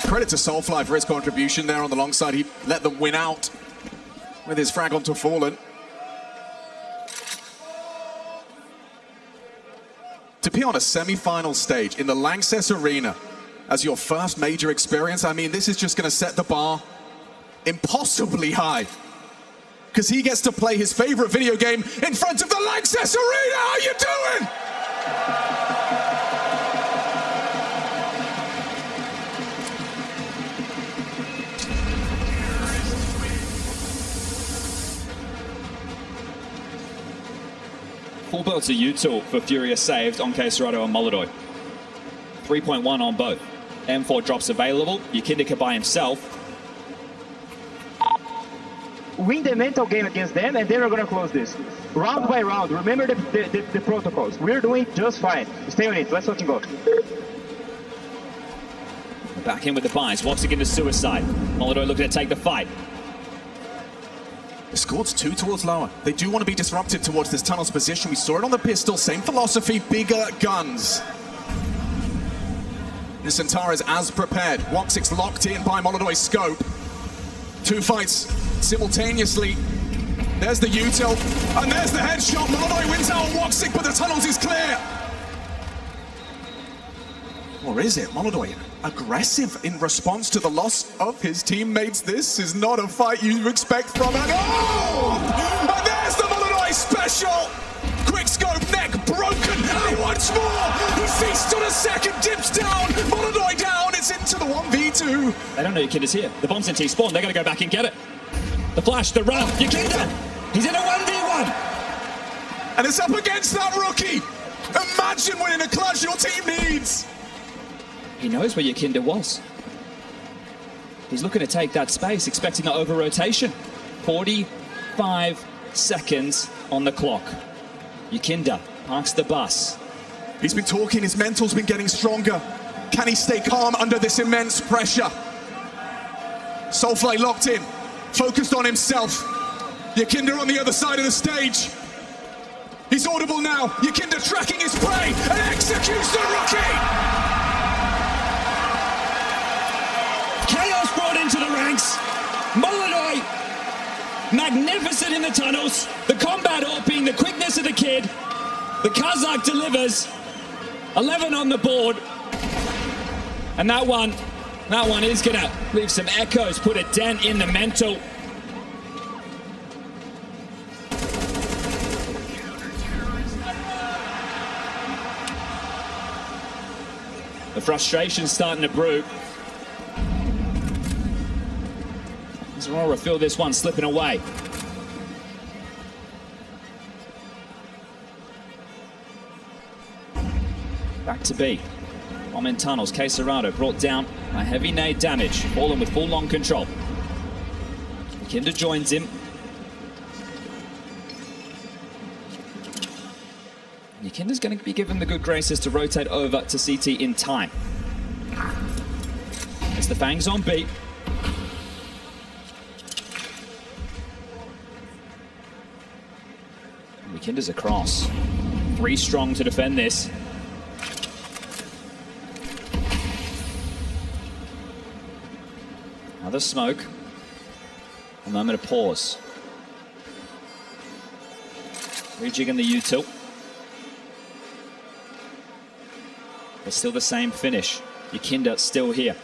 Speaker 7: Credit to Soulfly for his contribution there on the long side. He let them win out with his frag onto Fallen. To be on a semi-final stage in the Lanxess Arena as your first major experience, I mean, this is just going to set the bar impossibly high. Because he gets to play his favorite video game in front of the Lanxess Arena. How you doing?
Speaker 8: Full belts of util for Furia saved on K-Serato and Molodoi. 3.1 on both. M4 drops available. Yakinda by himself.
Speaker 10: Win the mental game against them, and then we're gonna close this. Round by round, remember the protocols. We're doing just fine. Stay on it, let's fucking go.
Speaker 8: Back in with the buys, once again to suicide. Molodoi looking to take the fight.
Speaker 7: The squad's 2 towards lower. They do want to be disruptive towards this tunnel's position. We saw it on the pistol, same philosophy, bigger guns. This Centaur is as prepared. Woxic's locked in by Molodoi's scope. 2 fights simultaneously. There's the util, and there's the headshot. Molodoi wins out on Woxic, but the tunnels is clear. Or is it? Molodoi aggressive in response to the loss of his teammates. This is not a fight you expect from an... Oh! And there's the Molodoi special! Quick scope, neck broken, and once more! He feasts on a second, dips down, Molodoi down, it's into the 1v2.
Speaker 8: They don't know Yukinda's here. The bomb's in T-spawn, they're gonna go back and get it. The flash, the run, Yukinda! He's in a 1v1!
Speaker 7: And it's up against that rookie! Imagine winning a clutch your team needs!
Speaker 8: He knows where Yukinda was. He's looking to take that space, expecting the over-rotation. 45 seconds on the clock. Yukinda parks the bus.
Speaker 7: He's been talking, his mental's been getting stronger. Can he stay calm under this immense pressure? Soulfly locked in, focused on himself. Yukinda on the other side of the stage. He's audible now. Yukinda tracking his prey and executes the rookie!
Speaker 8: Chaos brought into the ranks. Molodoi, magnificent in the tunnels. The combat being the quickness of the kid. The Kazakh delivers. 11 on the board. And that one is gonna leave some echoes, put a dent in the mental. The frustration's starting to brew. As Aurora feel this one slipping away. Back to B. Bomb in tunnels. Quesarado brought down by heavy nade damage. Fallen with full long control. Yukinda joins him. Yukinda's going to be given the good graces to rotate over to CT in time. As the Fangs on B. Yukinda's across. 3 strong to defend this. Another smoke. A moment of pause. Rejigging the util. But still the same finish. Yukinda still here.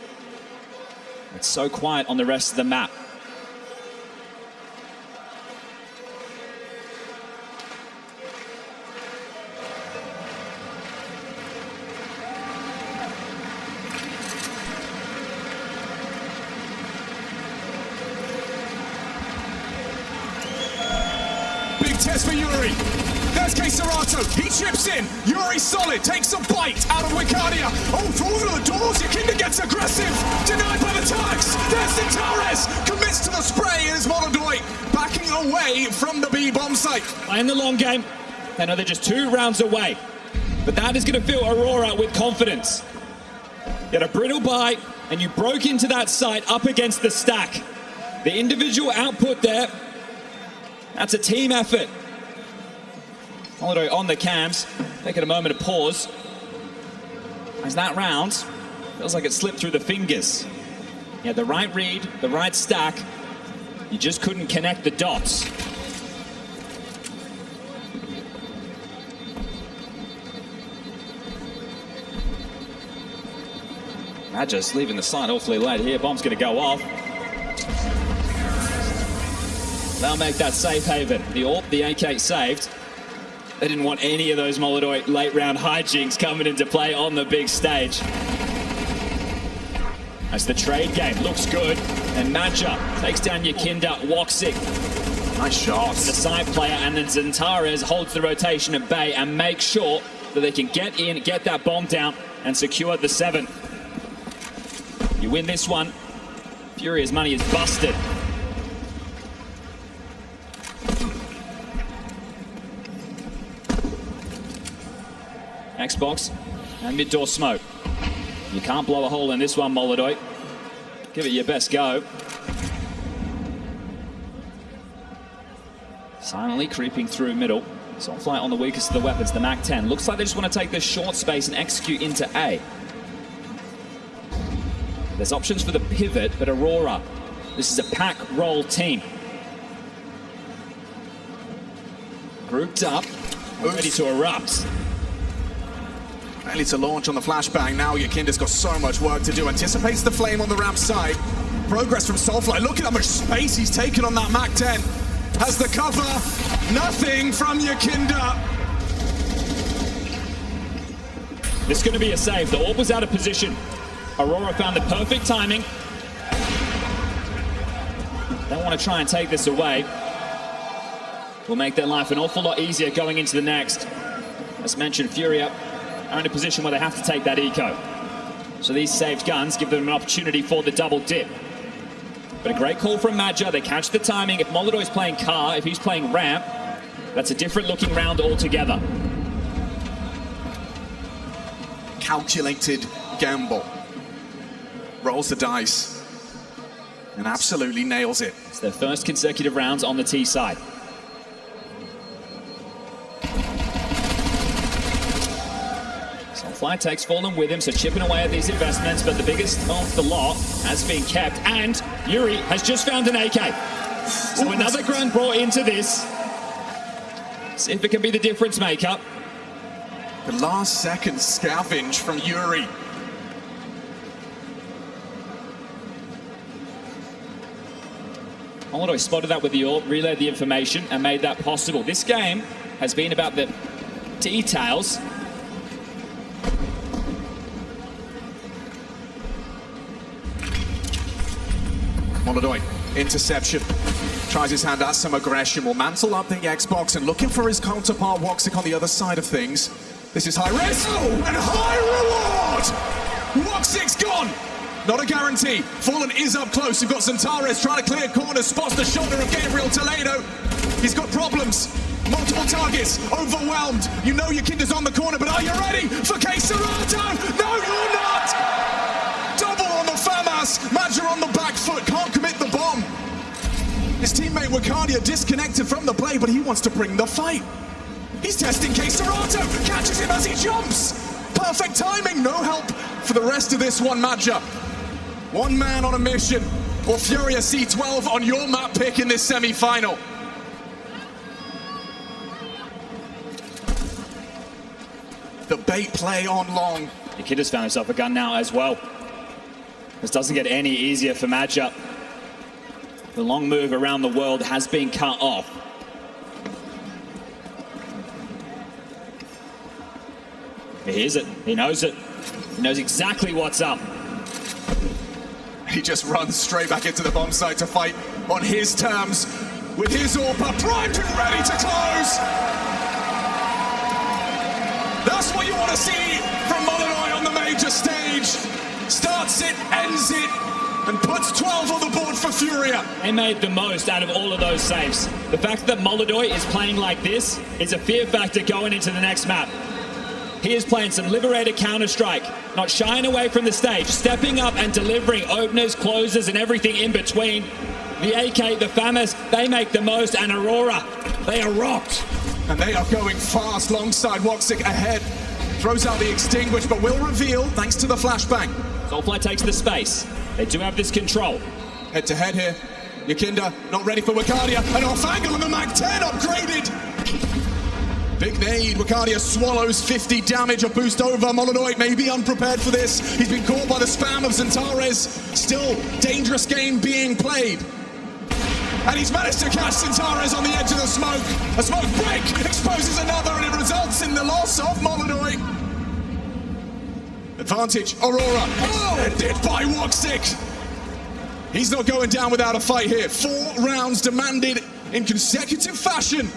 Speaker 8: It's so quiet on the rest of the map.
Speaker 7: Test for Yuri. There's Quesarado. He chips in. Yuri solid. Takes a bite out of Wicadia. Oh, through all of the doors. Yukinda gets aggressive. Denied by the tags. There's Centaurus. Commits to the spray. And is Molodoi backing away from the B bomb site.
Speaker 8: Playing the long game. They know they're just 2 rounds away. But that is going to fill Aurora with confidence. You had a brittle buy, and you broke into that site up against the stack. The individual output there, that's a team effort. Molodoi on the cams, taking a moment of pause. As that round feels like it slipped through the fingers. You had the right read, the right stack. You just couldn't connect the dots. Magis leaving the site awfully late here. Bomb's going to go off. They'll make that safe haven. The AWP, the AK saved. They didn't want any of those Molodoi late round hijinks coming into play on the big stage. As the trade game looks good, and Maja takes down Yukinda, Woxic.
Speaker 7: Nice shot.
Speaker 8: The side player, and then Centaurus holds the rotation at bay and makes sure that they can get in, get that bomb down, and secure the 7. You win this one, Furia's money is busted. Xbox and mid-door smoke. You can't blow a hole in this one, Molodoi. Give it your best go. Silently creeping through middle. Soulfly on the weakest of the weapons, the MAC-10. Looks like they just want to take this short space and execute into A. There's options for the pivot, but Aurora, this is a pack roll team. Grouped up, ready to erupt.
Speaker 7: Ready to launch on the flashbang. Now Yakinda's got so much work to do. Anticipates the flame on the ramp side. Progress from Soulfly. Look at how much space he's taken on that Mach 10. Has the cover. Nothing from Yakinda.
Speaker 8: This is going to be a save. The orb was out of position. Aurora found the perfect timing. They want to try and take this away. Will make their life an awful lot easier going into the next. As mentioned, FURIA are in a position where they have to take that eco. So these saved guns give them an opportunity for the double dip. But a great call from Madja. They catch the timing. If Molodoy's playing car, if he's playing ramp, that's a different looking round altogether.
Speaker 7: Calculated gamble. Rolls the dice. And absolutely nails it.
Speaker 8: It's their first consecutive rounds on the T side. Soulfly takes Fallen with him, so chipping away at these investments, but the biggest of the lot has been kept, and Yuri has just found an AK. So another grunt brought into this. See if it can be the difference maker.
Speaker 7: The last second scavenge from Yuri.
Speaker 8: Molodoy spotted that with the orb, relayed the information, and made that possible. This game has been about the details.
Speaker 7: Molodoy, interception. Tries his hand at some aggression. Will mantle up the Xbox and looking for his counterpart Woxic on the other side of things. This is high risk and high reward! Woxic's gone! Not a guarantee. Fallen is up close. You've got Zantares trying to clear corners, spots the shoulder of Gabriel Toledo. He's got problems. Multiple targets, overwhelmed. You know Yakinda's on the corner, but are you ready for K-Serato? No, you're not! Double on the FAMAS. Madja on the back foot, can't commit the bomb. His teammate Wakadia disconnected from the play, but he wants to bring the fight. He's testing K-Serato, catches him as he jumps. Perfect timing, no help for the rest of this one, Madja. One man on a mission, or FURIA C12 on your map pick in this semi-final. The bait play on long.
Speaker 8: The kid has found himself a gun now as well. This doesn't get any easier for Madja. The long move around the world has been cut off. He hears it, he knows it. He knows exactly what's up.
Speaker 7: He just runs straight back into the bomb site to fight on his terms with his AWP primed and ready to close. That's what you want to see from Molodoy on the major stage. Starts it, ends it, and puts 12 on the board for FURIA.
Speaker 8: They made the most out of all of those saves. The fact that Molodoy is playing like this is a fear factor going into the next map. He is playing some liberated Counter-Strike, not shying away from the stage, stepping up and delivering openers, closers, and everything in between. The AK, the FAMAS, they make the most, and Aurora, they are rocked.
Speaker 7: And they are going fast alongside Woxic ahead. Throws out the extinguish, but will reveal thanks to the flashbang.
Speaker 8: Soulfly takes the space. They do have this control.
Speaker 7: Head to head here. Yakinda not ready for Wakadia. An off angle and the Mach 10 upgraded. Big nade. Wakadia swallows 50 damage, a boost over. Molodoy may be unprepared for this. He's been caught by the spam of Zantares. Still dangerous game being played. And he's managed to catch Zantares on the edge of the smoke. A smoke break exposes another, and it results in the loss of Molodoy. Advantage, Aurora, extended by Woxic. He's not going down without a fight here. 4 rounds demanded in consecutive fashion.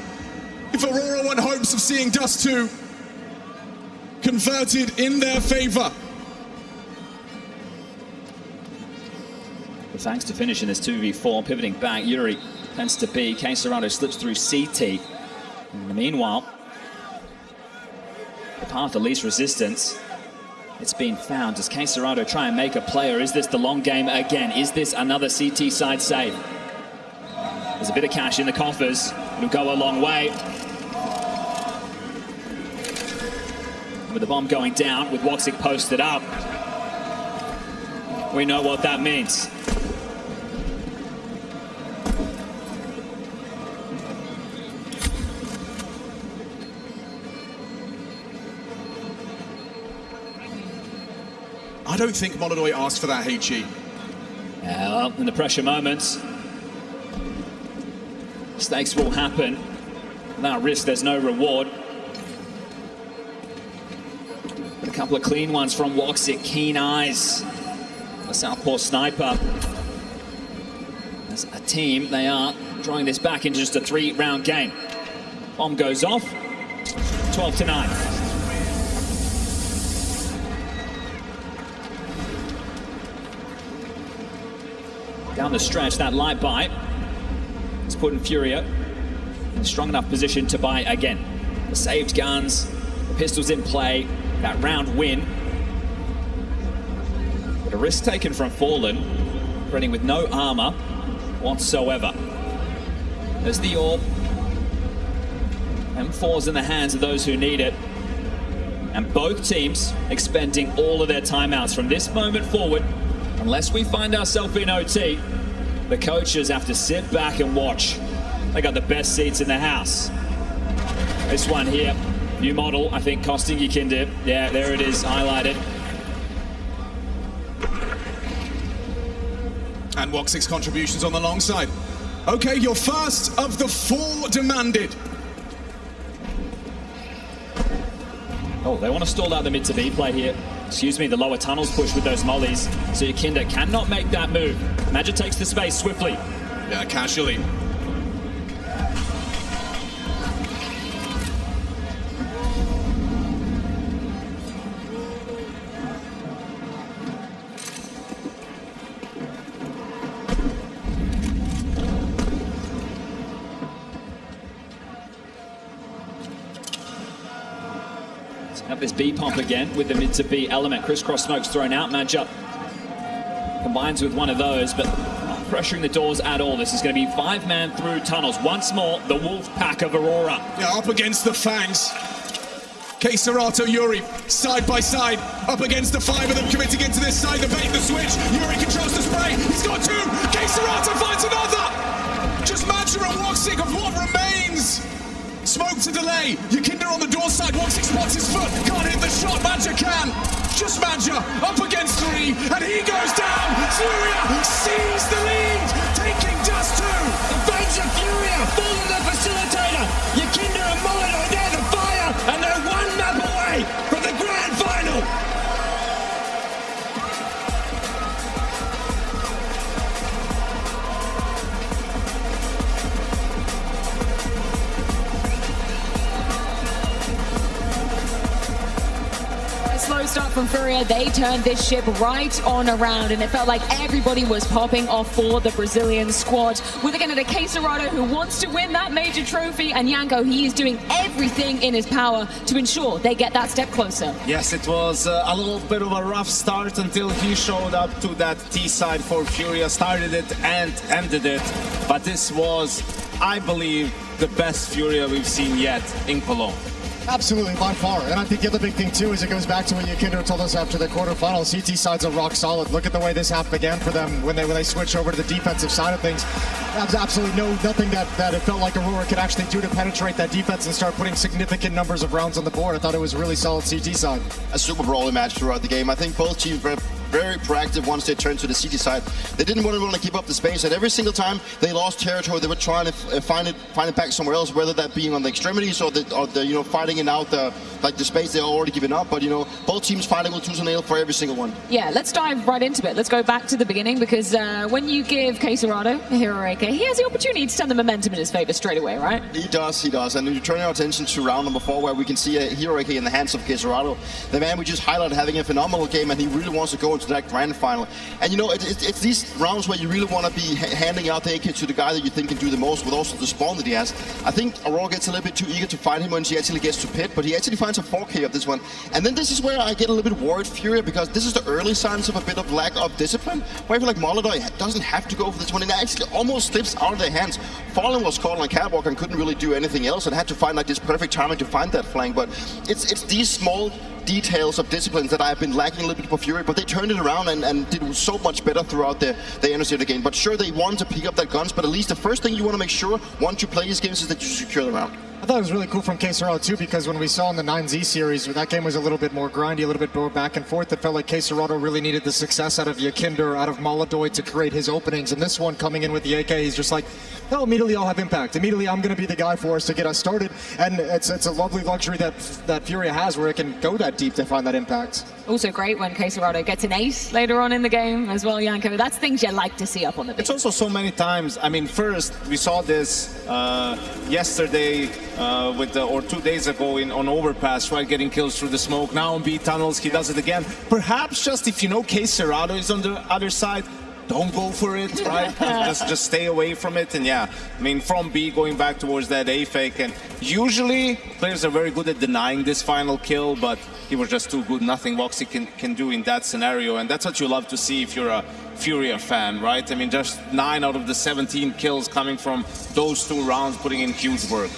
Speaker 7: If Aurora want hopes of seeing Dust 2 converted in their favor.
Speaker 8: But thanks to finishing this 2v4, pivoting back, Yuri tends to B. K-Serato slips through CT. In the meanwhile, the path of least resistance, it's been found. Does K-Serato try and make a play, or is this the long game again? Is this another CT side save? There's a bit of cash in the coffers. It'll go a long way. With the bomb going down, with Woxic posted up, we know what that means.
Speaker 7: I don't think Molodoi asked for that, HG.
Speaker 8: Well, in the pressure moments, mistakes will happen. Without risk, there's no reward. A couple of clean ones from Woxic. Keen eyes. The Southpaw sniper. As a team, they are drawing this back into just a 3-round game. Bomb goes off. 12-9. Down the stretch, that light buy. It's putting FURIA in a strong enough position to buy again. The saved guns, the pistols in play, that round win. But a risk taken from Fallen, running with no armor whatsoever. There's the orb. M4's in the hands of those who need it. And both teams expending all of their timeouts from this moment forward. Unless we find ourselves in OT, the coaches have to sit back and watch. They got the best seats in the house. This one here, new model, I think costing you Kinder. Yeah, there it is, highlighted.
Speaker 7: And Woxic's contributions on the long side. Okay, your first of the 4 demanded.
Speaker 8: Oh, they want to stall out the mid to B play here. Excuse me, the lower tunnels push with those mollies. So Kinder cannot make that move. Magic takes the space swiftly.
Speaker 7: Yeah, casually.
Speaker 8: Have this B pump again with the mid to B element. Crisscross smokes thrown out. Matchup combines with one of those, but not pressuring the doors at all. This is going to be 5-man through tunnels. Once more, the wolf pack of Aurora.
Speaker 7: Yeah, up against the Fangs. K-Serato, Yuri, side by side, up against the 5 of them committing into this side. The bait, the switch. Yuri controls the spray. He's got 2. K-Serato finds another. Just Madger and Woxic of what remains. Smoke to delay. Yakinder on the door side. Woxic spots his foot. Can't hit the shot. Madger can. Just Madger up against 3. And he goes down. FURIA sees the lead. Taking just 2.
Speaker 9: The Fangs of FURIA falling the facilitator. Yakinder and Molodoi, they're the fire. And they're 1 map away from the grand final.
Speaker 3: Slow start from FURIA, they turned this ship right on around, and it felt like everybody was popping off for the Brazilian squad. With again a K-Serato who wants to win that major trophy, and Yanko, he is doing everything in his power to ensure they get that step closer.
Speaker 4: Yes, it was a little bit of a rough start until he showed up to that T side for FURIA, started it and ended it. But this was, I believe, the best FURIA we've seen yet in Cologne.
Speaker 1: Absolutely, by far. And I think the other big thing, too, is it goes back to what Yakinder told us after the quarterfinals. CT sides are rock solid. Look at the way this half began for them when they switch over to the defensive side of things. There's absolutely nothing that it felt like Aurora could actually do to penetrate that defense and start putting significant numbers of rounds on the board. I thought it was a really solid CT side.
Speaker 2: A super brawly match throughout the game. I think both teams were very proactive once they turned to the CT side. They didn't want to keep up the space, and every single time they lost territory, they were trying to find it back somewhere else, whether that being on the extremities or the fighting it out the space they already given up. But both teams fighting with tooth and nail for every single one.
Speaker 3: Yeah, let's dive right into it. Let's go back to the beginning, because when you give K-Serato a hero AK, he has the opportunity to turn the momentum in his favor straight away, right?
Speaker 2: He does. And you turn our attention to round number 4, where we can see a hero AK in the hands of K-Serato. The man we just highlighted having a phenomenal game, and he really wants to go into that grand final. And it's these rounds where you really want to be handing out the AK to the guy that you think can do the most, with also the spawn that he has. I think Aurora gets a little bit too eager to find him when she actually gets to pit, but he actually finds a 4K of this one. And then this is where I get a little bit worried, FURIA, because this is the early signs of a bit of lack of discipline, where I feel like Molodoi doesn't have to go for this one, and it actually almost slips out of their hands. Fallen was caught on catwalk and couldn't really do anything else, and had to find this perfect timing to find that flank. But it's these small details of disciplines that I've been lacking a little bit for FURIA, but they turned it around and did so much better throughout the end of the game. But sure, they wanted to pick up that guns, but at least the first thing you want to make sure once you play these games is that you secure the round.
Speaker 1: I thought it was really cool from KSerrato too, because when we saw in the 9Z series, that game was a little bit more grindy, a little bit more back and forth. It felt like KSerrato really needed the success out of Yakinder, out of Molodoi to create his openings. And this one coming in with the AK, he's just like, oh, immediately I'll have impact. Immediately I'm going to be the guy for us to get us started. And it's a lovely luxury that FURIA has, where it can go that deep to find that impact.
Speaker 3: Also great when KSerrato gets an ace later on in the game as well, Janko. That's things you like to see up on the beach.
Speaker 4: It's also so many times. I mean, first we saw this yesterday or 2 days ago on overpass, right, getting kills through the smoke. Now on B tunnels, he does it again. Perhaps just if you know KSerrato is on the other side, don't go for it, right? just stay away from it. And yeah, I mean, from B going back towards that A fake, and usually players are very good at denying this final kill, but he was just too good. Nothing Voxy can do in that scenario, and that's what you love to see if you're a FURIA fan, right? I mean, just 9 out of the 17 kills coming from those 2 rounds, putting in huge work.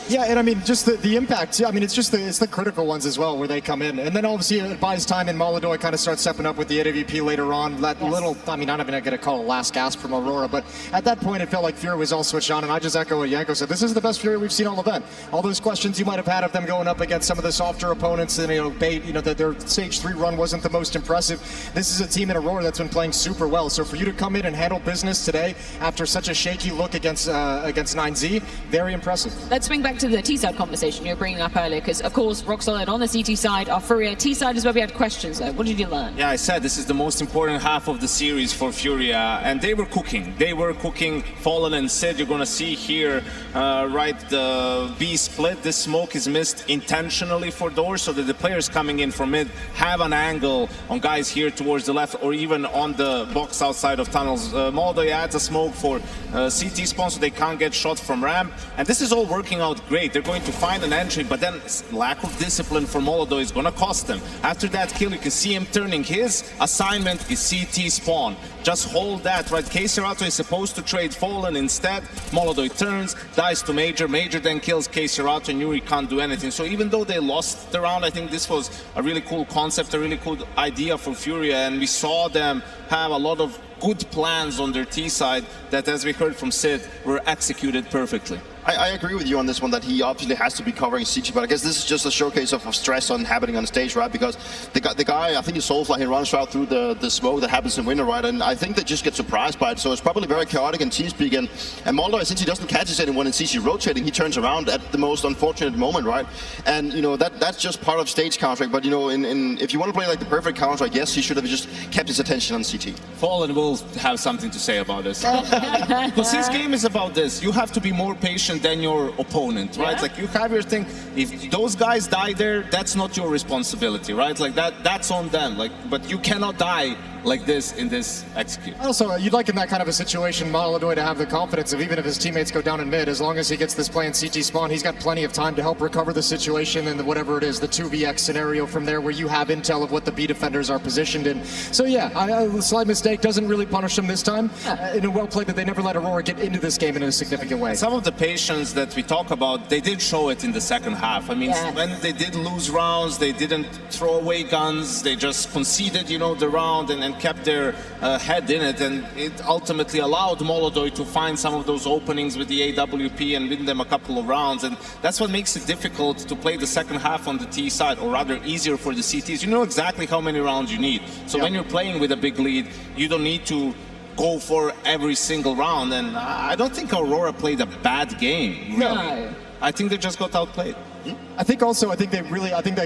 Speaker 1: Yeah, and I mean, just the impact. I mean, it's the critical ones as well where they come in, and then obviously it buys time, and Molodoi kind of starts stepping up with the AWP later on. That little, I mean, I'm not even gonna call it last gasp from Aurora, but at that point it felt like FURIA was all switched on, and I just echo what Janko said. This is the best FURIA we've seen all event. All those questions you might have had of them going up against some of the softer opponents, and Bait, that their stage 3 run wasn't the most impressive. This is a team in Aurora that's been playing super well. So for you to come in and handle business today after such a shaky look against 9Z, very impressive.
Speaker 3: Let's swing back to the T-side conversation you were bringing up earlier, because of course rock solid on the CT side. Our FURIA T-side is where we had questions though. What did you learn?
Speaker 4: Yeah, I said this is the most important half of the series for FURIA, and they were cooking. Fallen and Sid, you're gonna see here, right, the B split. This smoke is missed intentionally for doors, so that the players coming in from mid have an angle on guys here towards the left, or even on the box outside of tunnels. Molodoi adds a smoke for CT spawn, so they can't get shot from ramp, and this is all working out great. They're going to find an entry, but then lack of discipline for Molodoi is gonna cost them. After that kill, you can see him turning. His assignment is CT spawn. Just hold that, right? KSerrato is supposed to trade Fallen. Instead, Molodoi turns, dies to Major. Major then kills KSerrato, and Yuri can't do anything. So even though they lost the round, I think this was a really cool concept, a really cool idea for FURIA, and we saw them have a lot of good plans on their T side that, as we heard from Sid, were executed perfectly.
Speaker 2: I agree with you on this one, that he obviously has to be covering CT, but I guess this is just a showcase of stress happening on stage, right? Because the guy, I think he's Soulfly, he runs right through the smoke that happens in winter, right? And I think they just get surprised by it, so it's probably very chaotic in TeamSpeak. And Molodoi, since he doesn't catch anyone in CC rotating, he turns around at the most unfortunate moment, right? And that's just part of stage countering. But if you want to play like the perfect counter, I guess he should have just kept his attention on CT.
Speaker 4: Fallen will have something to say about this. Because his game is about this. You have to be more patient than your opponent, right? Like, you have your thing. If those guys die there, that's not your responsibility, right? Like, that's on them. Like, but you cannot die like this in this execute.
Speaker 1: Also, you'd like in that kind of a situation Molodoi to have the confidence of, even if his teammates go down in mid, as long as he gets this play in CT spawn, he's got plenty of time to help recover the situation and whatever it is, the 2vx scenario from there, where you have intel of what the B defenders are positioned in. So yeah, a slight mistake doesn't really punish them this time. In a well played that they never let Aurora get into this game in a significant way.
Speaker 4: Some of the patience that we talk about, they did show it in the second half. I mean, when they did lose rounds, they didn't throw away guns, they just conceded, the round and kept their head in it, and it ultimately allowed Molodoi to find some of those openings with the AWP and win them a couple of rounds, and that's what makes it difficult to play the second half on the T side, or rather easier for the CTs. You know exactly how many rounds you need, so when you're playing with a big lead, you don't need to go for every single round, and I don't think Aurora played a bad game.
Speaker 3: No.
Speaker 4: I think they just got outplayed.
Speaker 1: I think that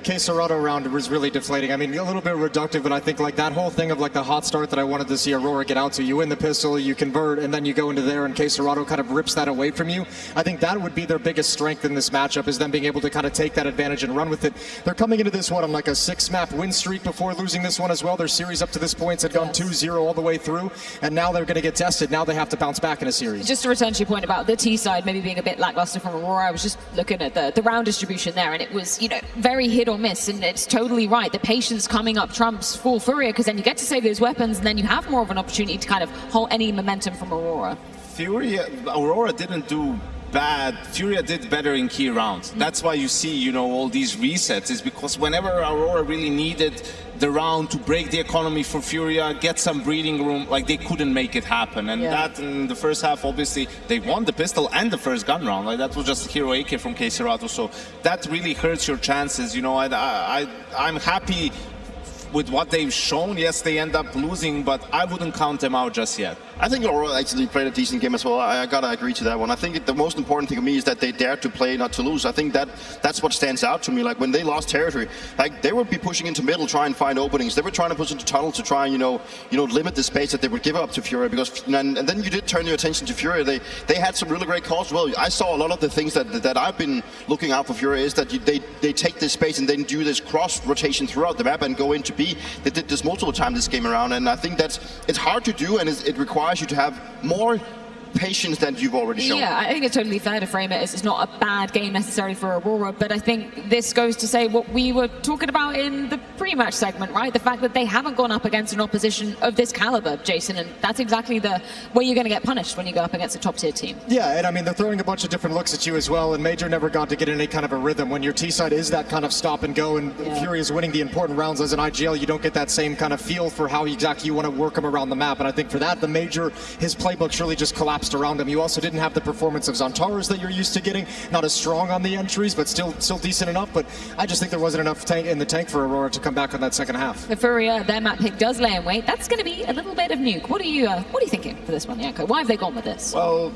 Speaker 1: KSerrato round was really deflating. I mean, a little bit reductive, but I think like that whole thing of like the hot start that I wanted to see Aurora get out to, you win the pistol, you convert, and then you go into there and KSerrato kind of rips that away from you. I think that would be their biggest strength in this matchup, is them being able to kind of take that advantage and run with it. They're coming into this one on like a 6-map win streak before losing this one as well. Their series up to this point had gone 2-0 all the way through, and now they're going to get tested. Now they have to bounce back in a series.
Speaker 3: Just to return to your point about the T side maybe being a bit lackluster from Aurora, I was just looking at the round distribution there, and it was, very hit or miss, and it's totally right. The patience coming up trumps for FURIA, because then you get to save those weapons, and then you have more of an opportunity to kind of hold any momentum from Aurora.
Speaker 4: Aurora didn't do bad, FURIA did better in key rounds. That's why you see, you know, all these resets, is because whenever Aurora really needed the round to break the economy for FURIA, get some breathing room, like they couldn't make it happen. And that in the first half, obviously, they won the pistol and the first gun round. Like that was just Hero AK from K-Serato. So that really hurts your chances. You know, I'm happy with what they've shown. Yes, they end up losing, but I wouldn't count them out just yet.
Speaker 2: I think Aurora actually played a decent game as well. I gotta agree to that one. I think the most important thing to me is that they dared to play, not to lose. I think that's what stands out to me. Like when they lost territory, like they would be pushing into middle, try and find openings. They were trying to push into tunnel to try and limit the space that they would give up to FURIA. Because and then you did turn your attention to FURIA. They had some really great calls as well. I saw a lot of the things that I've been looking out for FURIA is that they take this space and then do this cross rotation throughout the map and go into B. They did this multiple times this game around, and I think it's hard to do, and it requires you to have more patience than you've already shown.
Speaker 3: Yeah, I think it's totally fair to frame it as it's not a bad game necessarily for Aurora, but I think this goes to say what we were talking about in the pre-match segment, right? The fact that they haven't gone up against an opposition of this caliber, Jason, and that's exactly the way you're going to get punished when you go up against a top-tier team.
Speaker 1: Yeah, and I mean, they're throwing a bunch of different looks at you as well, and Major never got to get in any kind of a rhythm. When your T-side is that kind of stop and go, and FURIA is winning the important rounds as an IGL, you don't get that same kind of feel for how exactly you want to work them around the map, and I think for that, the Major, his playbook surely just collapsed around him. You also didn't have the performance of Xantares that you're used to getting. Not as strong on the entries, but still decent enough. But I just think there wasn't enough tank in the tank for Aurora to come back on that second half.
Speaker 3: For FURIA, their map pick does lay in wait. That's going to be a little bit of nuke. What are you thinking for this one, Janko? Why have they gone with this?
Speaker 4: Well,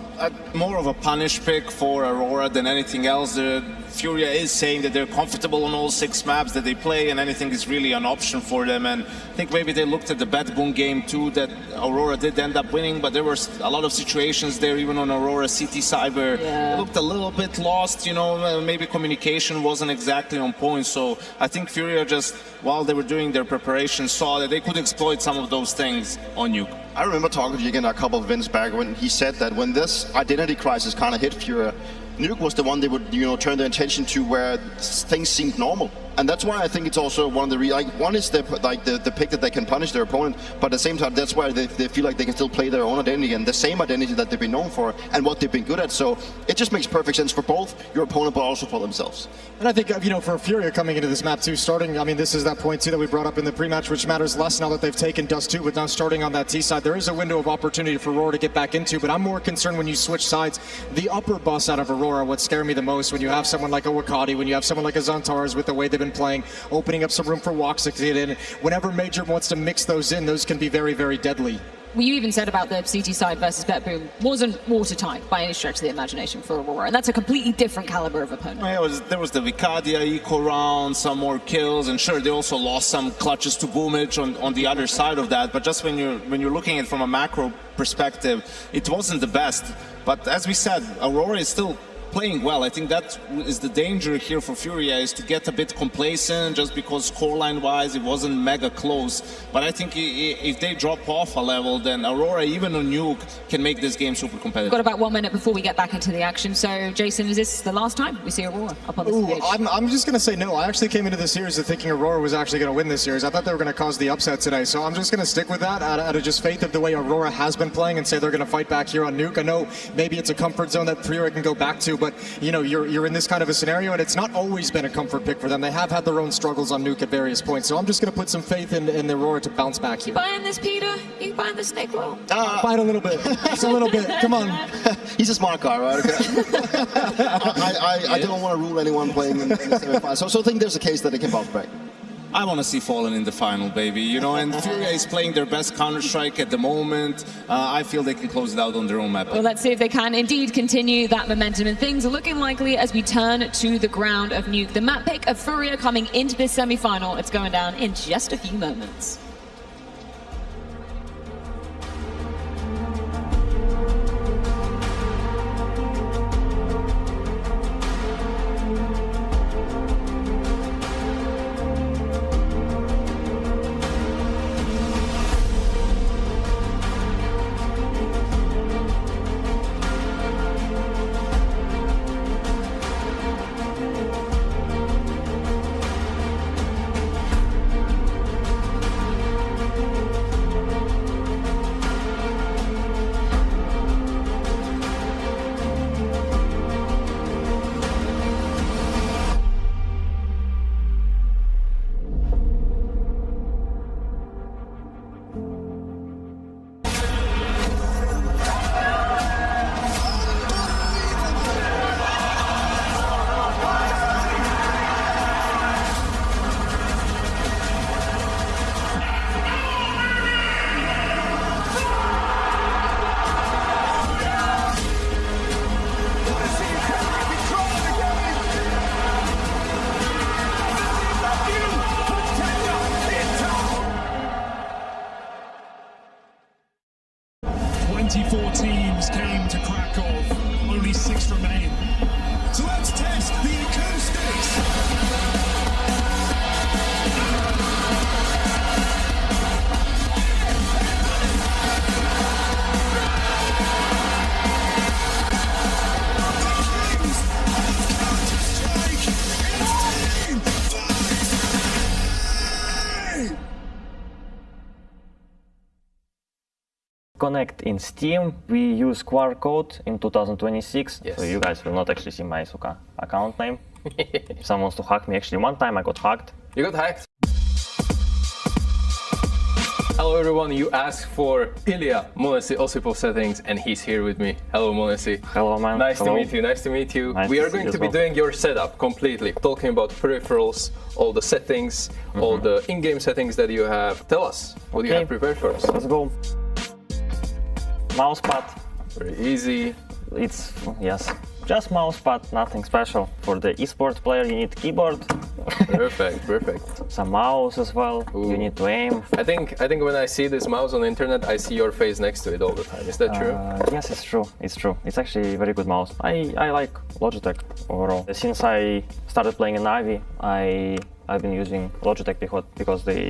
Speaker 4: more of a punish pick for Aurora than anything else. FURIA is saying that they're comfortable on all 6 maps that they play, and anything is really an option for them. And I think maybe they looked at the Bad Boom game too, that Aurora did end up winning, but there were a lot of situations there, even on Aurora CT side, where it looked a little bit lost, maybe communication wasn't exactly on point. So I think FURIA just, while they were doing their preparation, saw that they could exploit some of those things on Nuke.
Speaker 2: I remember talking to you again a couple of events back when he said that when this identity crisis kind of hit FURIA, Nuke was the one they would, turn their attention to where things seemed normal. And that's why I think it's also one of the one is the pick that they can punish their opponent, but at the same time that's why they feel like they can still play their own identity and the same identity that they've been known for and what they've been good at. So it just makes perfect sense for both your opponent but also for themselves.
Speaker 1: And I think for FURIA coming into this map too, starting, I mean, this is that point too that we brought up in the pre-match, which matters less now that they've taken Dust 2, but now starting on that T side, there is a window of opportunity for Aurora to get back into. But I'm more concerned when you switch sides. The upper boss out of Aurora, what scared me the most, when you have someone like a Wakati, when you have someone like a Xantares with the way they've been playing, opening up some room for Wox to get in. Whenever Major wants to mix those in, those can be very, very deadly.
Speaker 3: Well, you even said about the CT side versus Bet Boom wasn't watertight by any stretch of the imagination for Aurora, and that's a completely different caliber of opponent.
Speaker 4: Yeah, there was the Vicadia eco round, some more kills, and sure, they also lost some clutches to Boomage on the other side of that. But just when you're looking at it from a macro perspective, it wasn't the best. But as we said, Aurora is still playing well. I think that is the danger here for FURIA, is to get a bit complacent just because scoreline wise it wasn't mega close. But I think if they drop off a level, then Aurora, even on Nuke, can make this game super competitive.
Speaker 3: We've got about 1 minute before we get back into the action. So Jason, is this the last time we see Aurora up on the stage?
Speaker 1: I'm just going to say no. I actually came into this series thinking Aurora was actually going to win this series. I thought they were going to cause the upset today. So I'm just going to stick with that out of just faith of the way Aurora has been playing and say they're going to fight back here on Nuke. I know maybe it's a comfort zone that FURIA can go back to, but you're in this kind of a scenario, and it's not always been a comfort pick for them. They have had their own struggles on Nuke at various points, so I'm just going to put some faith in the Aurora to bounce back here.
Speaker 3: You buying this, Peter? You buying the snake roll?
Speaker 1: Buy it a little bit. Just a little bit. Come on.
Speaker 2: He's a smart guy, right? Okay. I don't want to rule anyone playing in the semifinals, so I think there's a case that they can bounce back.
Speaker 4: I want to see Fallen in the final, baby. And FURIA is playing their best Counter-Strike at the moment. I feel they can close it out on their own map.
Speaker 3: Well, let's see if they can indeed continue that momentum. And things are looking likely as we turn to the ground of Nuke. The map pick of FURIA coming into this semi-final. It's going down in just a few moments.
Speaker 11: connect in Steam. We use QR code in 2026,
Speaker 12: Yes.
Speaker 11: so you guys will not actually see my Suka account name. If someone wants to hack me, actually one time I got hacked.
Speaker 12: You got hacked. Hello everyone, you asked for Ilya Monesi Osipov settings and he's here with me. Hello Monesi.
Speaker 11: Hello man.
Speaker 12: Nice
Speaker 11: Hello.
Speaker 12: to meet you, nice to meet you.
Speaker 11: Nice
Speaker 12: We
Speaker 11: to
Speaker 12: are
Speaker 11: see
Speaker 12: going
Speaker 11: you
Speaker 12: to
Speaker 11: as
Speaker 12: be
Speaker 11: well.
Speaker 12: doing your setup completely, talking about peripherals, all the settings, all the in-game settings that you have. Tell us, what do you
Speaker 11: Okay.
Speaker 12: have prepared for us?
Speaker 11: Let's go. Mousepad.
Speaker 12: Very easy.
Speaker 11: It's, yes, just mousepad, nothing special. For the esports player you need keyboard,
Speaker 12: Perfect, perfect.
Speaker 11: some mouse as well.
Speaker 12: Ooh.
Speaker 11: You need to aim.
Speaker 12: I think when I see this mouse on the internet, I see your face next to it all the time. Is that true?
Speaker 11: Yes, it's true. It's true. It's actually a very good mouse. I like Logitech overall. Since I started playing in Navi, I've been using Logitech because they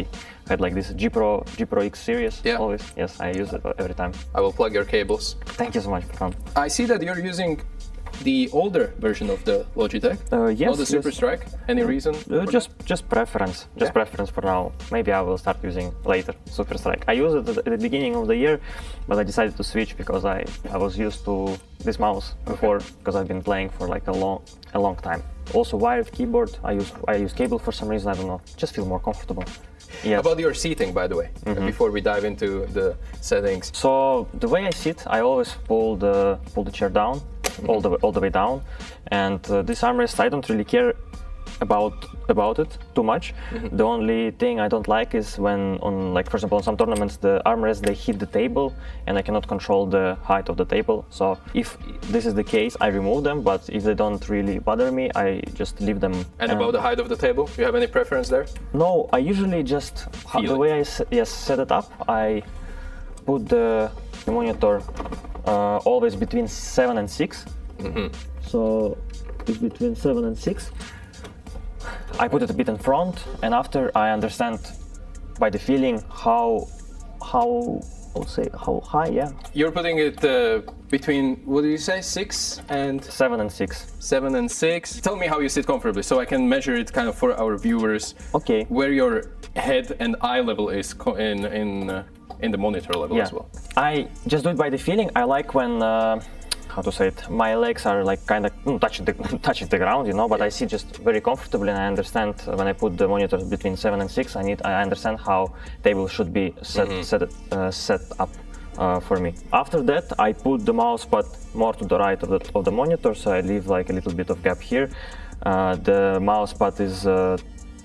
Speaker 11: had like this G Pro X series.
Speaker 12: Yeah.
Speaker 11: Always. Yes, I use it every time.
Speaker 12: I will plug your cables.
Speaker 11: Thank you so much for fun.
Speaker 12: I see that you're using the older version of the Logitech,
Speaker 11: Yes,
Speaker 12: not the Super
Speaker 11: yes.
Speaker 12: Strike. Any reason? for
Speaker 11: Just preference. Just preference for now. Maybe I will start using later Super Strike. I used it at the beginning of the year, but I decided to switch because I was used to this mouse before because I've been playing for like a long time. Also wired keyboard. I use cable for some reason. I don't know. Just feel more comfortable. Yes.
Speaker 12: About your seating, by the way, before we dive into the settings.
Speaker 11: So the way I sit, I always pull the chair down, all the way down, and this armrest I don't really care about it too much. The only thing I don't like is when on, like, for example, on some tournaments the armrests they hit the table and I cannot control the height of the table. So if this is the case, I remove them, but if they don't really bother me, I just leave them.
Speaker 12: And about the height of the table, you have any preference there?
Speaker 11: No, I usually just the way I set it up, I put the monitor always between 7 and 6. So it's between 7 and 6. I put it a bit in front, and after I understand by the feeling how high, yeah.
Speaker 12: You're putting it between, what do you say, 6 and
Speaker 11: 7 and 6.
Speaker 12: 7 and 6. Tell me how you sit comfortably, so I can measure it kind of for our viewers.
Speaker 11: Okay.
Speaker 12: Where your head and eye level is in the monitor level as well.
Speaker 11: I just do it by the feeling. I like when how to say it, my legs are like kind of touching the ground, you know, but I sit just very comfortably, and I understand when I put the monitors between 7 and 6, I understand how table should be set up for me. After that, I put the mouse pad more to the right of the monitor, so I leave like a little bit of gap here. The mouse pad is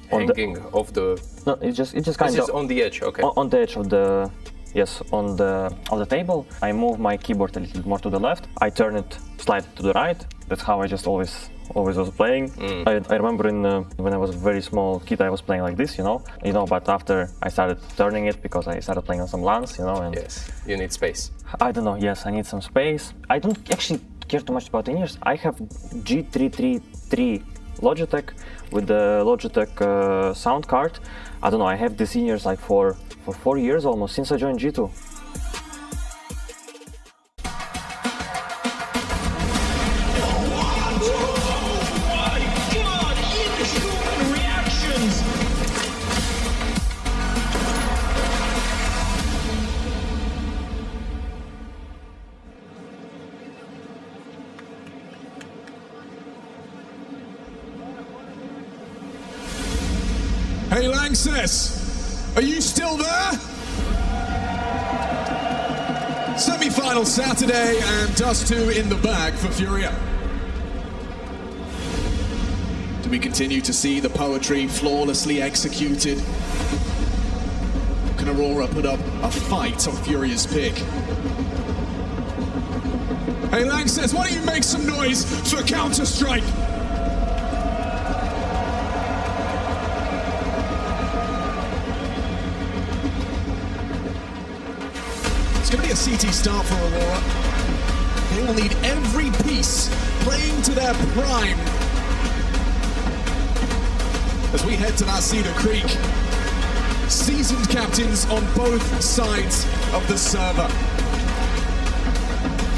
Speaker 12: hanging off the.
Speaker 11: No, it's just kind of.
Speaker 12: This is on the edge, okay.
Speaker 11: On the edge of the. Yes, on the table. I move my keyboard a little more to the left. I turn it slightly to the right. That's how I just always was playing. I remember when I was a very small kid, I was playing like this, you know. But after I started turning it because I started playing on some LANs, you know. And
Speaker 12: yes, you need space.
Speaker 11: I don't know. Yes, I need some space. I don't actually care too much about in-ears. I have G333 Logitech with the Logitech sound card. I don't know. I have this in-ears like for 4 years almost, since I joined G2.
Speaker 7: Hey Lanxess, are you still there? Semi-final Saturday and Dust 2 in the bag for FURIA. Do we continue to see the poetry flawlessly executed? Can AURORA put up a fight on FURIA's pick? Hey Lanxess, why don't you make some noise for Counter-Strike? It's going to be a CT start for AURORA. They will need every piece playing to their prime as we head to that Cedar Creek. Seasoned captains on both sides of the server.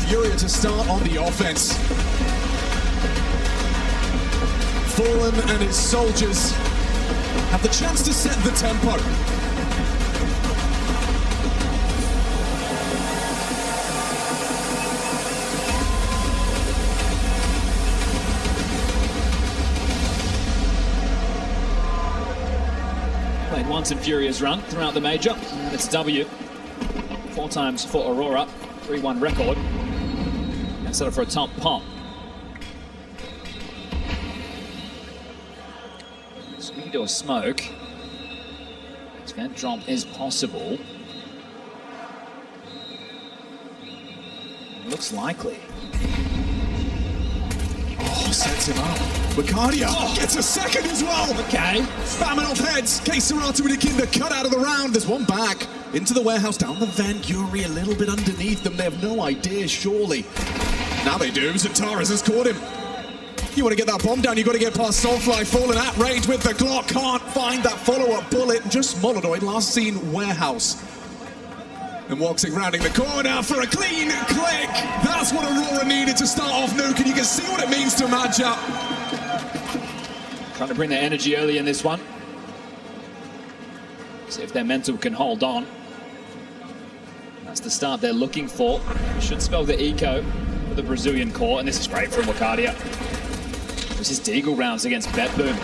Speaker 7: FURIA to start on the offense. Fallen and his soldiers have the chance to set the tempo.
Speaker 8: once in Furia's run throughout the major. And it's W. 4 times for Aurora. 3-1 record. And set up for a top pop. So we can do a smoke. Vent drop is possible. Looks likely.
Speaker 7: Oh, sets him up. Bacardia gets a second as well.
Speaker 8: Okay.
Speaker 7: Spamming off heads. K-Serata with a kid that cut out of the round. There's one back into the warehouse, down the vent. Yuri a little bit underneath them. They have no idea, surely. Now they do. Zentaris has caught him. You want to get that bomb down, you've got to get past Soulfly, falling at range with the Glock, can't find that follow-up bullet. Just Molodoid, last seen warehouse. And Woxic rounding the corner for a clean click. That's what Aurora needed to start off Nuke, and you can see what it means to matchup.
Speaker 8: Trying to bring their energy early in this one. See if their mental can hold on. That's the start they're looking for. Should spell the eco for the Brazilian core, and this is great from Wakardia. This is Deagle rounds against Betboom.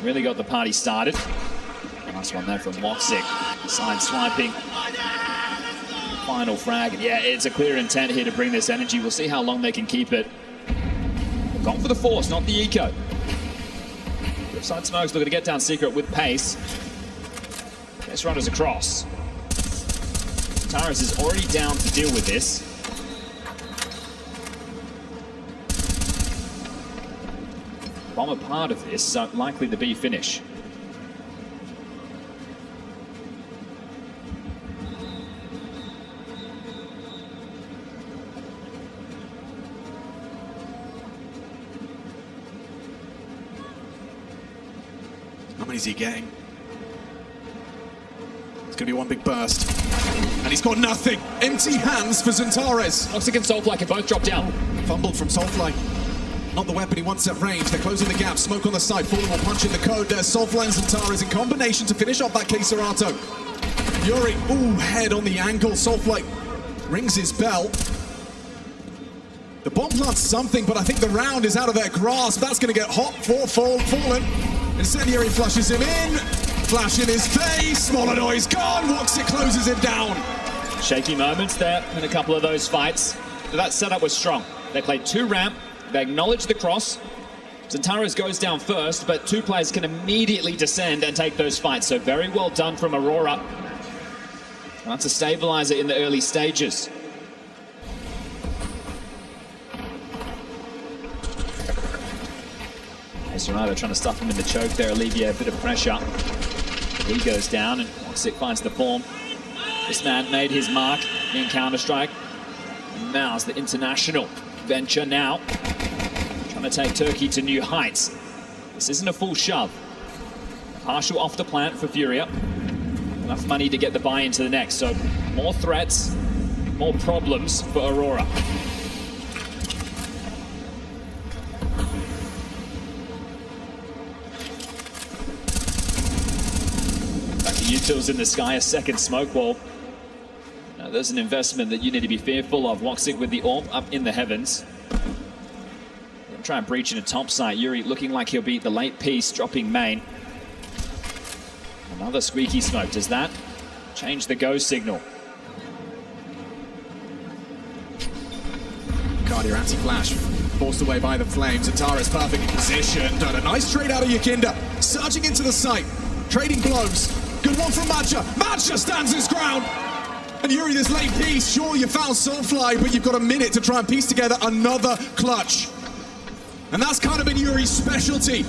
Speaker 8: Really got the party started. Nice one there from Woxic. Side swiping. Final frag. Yeah, it's a clear intent here to bring this energy. We'll see how long they can keep it. Gone for the force, not the eco. Side smokes looking to get down secret with pace. This runner's across. Taras is already down to deal with this. Bomber part of this, so likely the B finish.
Speaker 7: How many is he getting? It's going to be one big burst. And he's got nothing. Empty hands for Zentaris.
Speaker 8: Woxic and Soulfly can both drop down.
Speaker 7: Fumbled from Soulfly. Not the weapon he wants at range. They're closing the gap. Smoke on the side. Falling will punch in the code. There's Soulfly and Zentaris in combination to finish off that K-Serata. Yuri, ooh, head on the angle. Soulfly rings his bell. The bomb plant's something, but I think the round is out of their grasp. That's going to get hot for Fallen. Incendiary flushes him in. Flash in his face. Smaller noise gone. Woxic closes him down.
Speaker 8: Shaky moments there in a couple of those fights. But that setup was strong. They played 2 ramp. They acknowledge the cross. Zentaris goes down first, but 2 players can immediately descend and take those fights. So very well done from Aurora. That's a stabilizer in the early stages. Serrano trying to stuff him in the choke there, alleviate a bit of pressure. He goes down and Woxic finds the form. This man made his mark in Counter-Strike. Now's the international venture now. Trying to take Turkey to new heights. This isn't a full shove. Partial off the plant for Furia. Enough money to get the buy into the next. So more threats, more problems for Aurora. Util's in the sky, a second smoke wall. Now there's an investment that you need to be fearful of. Woxic with the orb up in the heavens. Try and breach in a top site. Yuri looking like he'll beat the late piece, dropping main. Another squeaky smoke. Does that change the go signal?
Speaker 7: Cardia anti-flash. Forced away by the flames. Zentaris perfectly positioned. And a nice trade out of Yakinda. Surging into the site. Trading blows. Good one from Matcha. Matcha stands his ground. And Yuri, this late piece, sure you found Soulfly, but you've got a minute to try and piece together another clutch. And that's kind of been Yuri's specialty.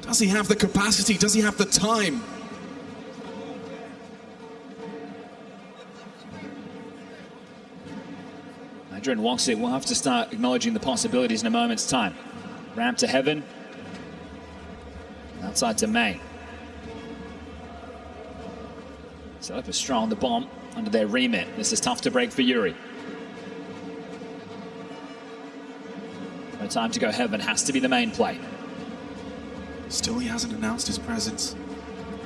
Speaker 7: Does he have the capacity? Does he have the time?
Speaker 8: Hydra and Woxic will have to start acknowledging the possibilities in a moment's time. Ramp to heaven. Outside to main. Set up a strong the bomb under their remit. This is tough to break for Yuri. No time to go heaven. Has to be the main play.
Speaker 7: Still he hasn't announced his presence.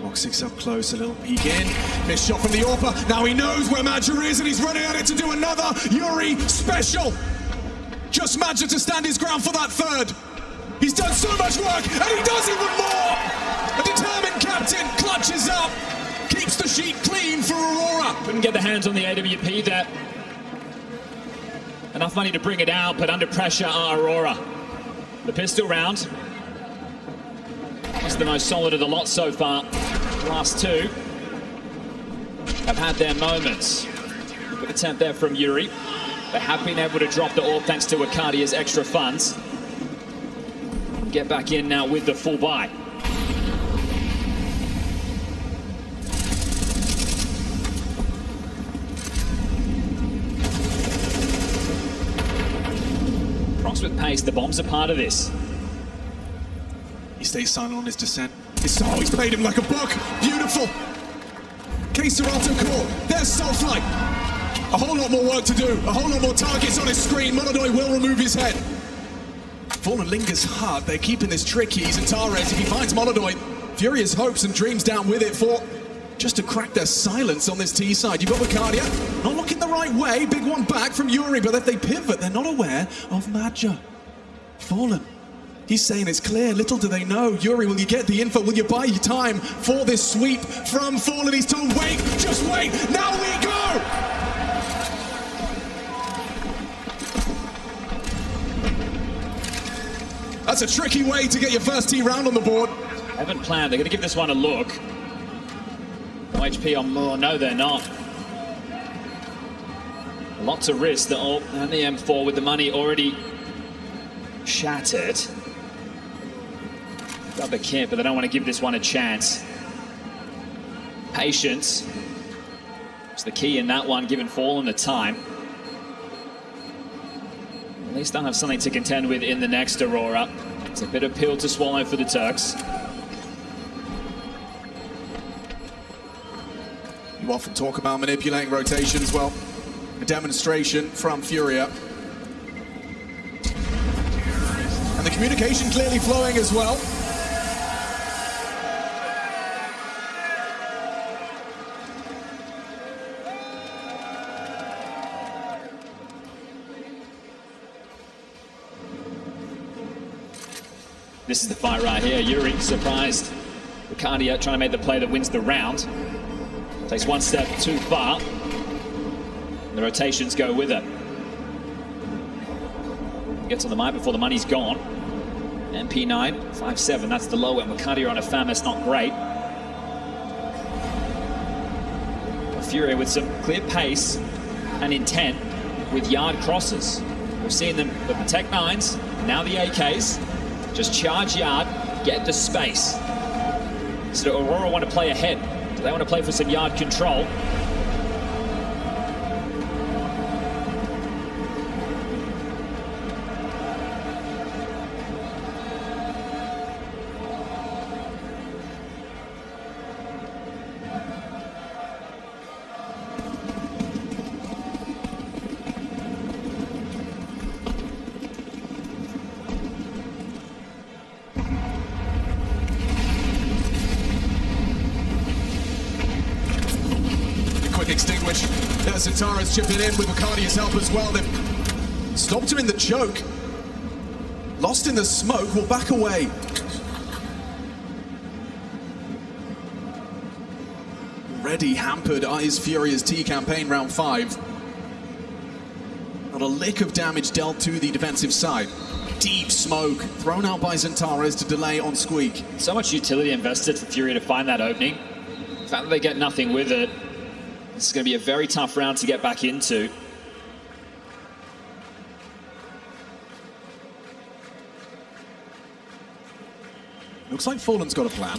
Speaker 7: Woxic's up close, a little peek in. Missed shot from the AWPer. Now he knows where Madja is and he's running at it to do another Yuri special. Just Madja to stand his ground for that third. He's done so much work, and he does even more! A determined captain clutches up, keeps the sheet clean for Aurora.
Speaker 8: Couldn't get the hands on the AWP there. Enough money to bring it out, but under pressure are Aurora. The pistol round. That's the most solid of the lot so far. The last two have had their moments. Good attempt there from Yuri. They have been able to drop the orb thanks to Acadia's extra funds. Get back in now with the full buy. Cross with pace, the bomb's a part of this.
Speaker 7: He stays silent on his descent. He's played him like a book. Beautiful. K-Serato caught. There's Soulflight. A whole lot more work to do. A whole lot more targets on his screen. Molodoi will remove his head. Fallen lingers hard. They're keeping this tricky. Zantares, if he finds Molodoi, Furia's hopes and dreams down with it for just to crack their silence on this T side. You've got Vicaria, not looking the right way. Big one back from Yuri, but if they pivot, they're not aware of Madja. Fallen. He's saying it's clear, little do they know. Yuri, will you get the info? Will you buy your time for this sweep from Fallen? He's told, wait, just wait, now we go! That's a tricky way to get your first T round on the board.
Speaker 8: Haven't planned, they're gonna give this one a look. No HP on Moore, no they're not. Lots of risk, the AWP and the M4 with the money already shattered. Got the kit, but they don't want to give this one a chance. Patience is the key in that one, given Fallen the time. At least they'll have something to contend with in the next Aurora. It's a bit of pill to swallow for the Turks.
Speaker 7: You often talk about manipulating rotations. Well, a demonstration from Furia. And the communication clearly flowing as well.
Speaker 8: This is the fight right here. Yuri surprised. Ricardia trying to make the play that wins the round. Takes one step too far. The rotations go with it. Gets on the mic before the money's gone. MP9, 5-7, that's the low end. Ricardia on a fam, that's not great. Furia with some clear pace and intent with yard crosses. We've seen them with the Tech 9s, now the AKs. Just charge yard, get the space. So Aurora want to play ahead. Do they want to play for some yard control?
Speaker 7: Extinguish. There's Zantares chipping in with Ricardia's help as well. They've stopped him in the choke. Lost in the smoke, will back away. Already hampered is Furia's T campaign round 5. Not a lick of damage dealt to the defensive side. Deep smoke thrown out by Zantares to delay on Squeak.
Speaker 8: So much utility invested for Furia to find that opening. The fact that they get nothing with it. This is going to be a very tough round to get back into.
Speaker 7: Looks like Fallen's got a plan.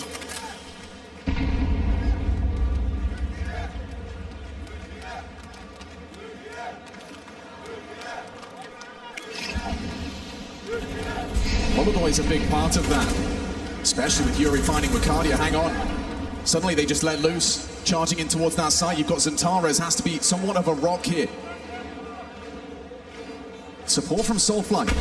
Speaker 7: Molodoi is a big part of that, especially with Yuri finding Ricardia. Hang on. Suddenly they just let loose. Charging in towards that side, you've got Zantares, has to be somewhat of a rock here. Support from Soulflight.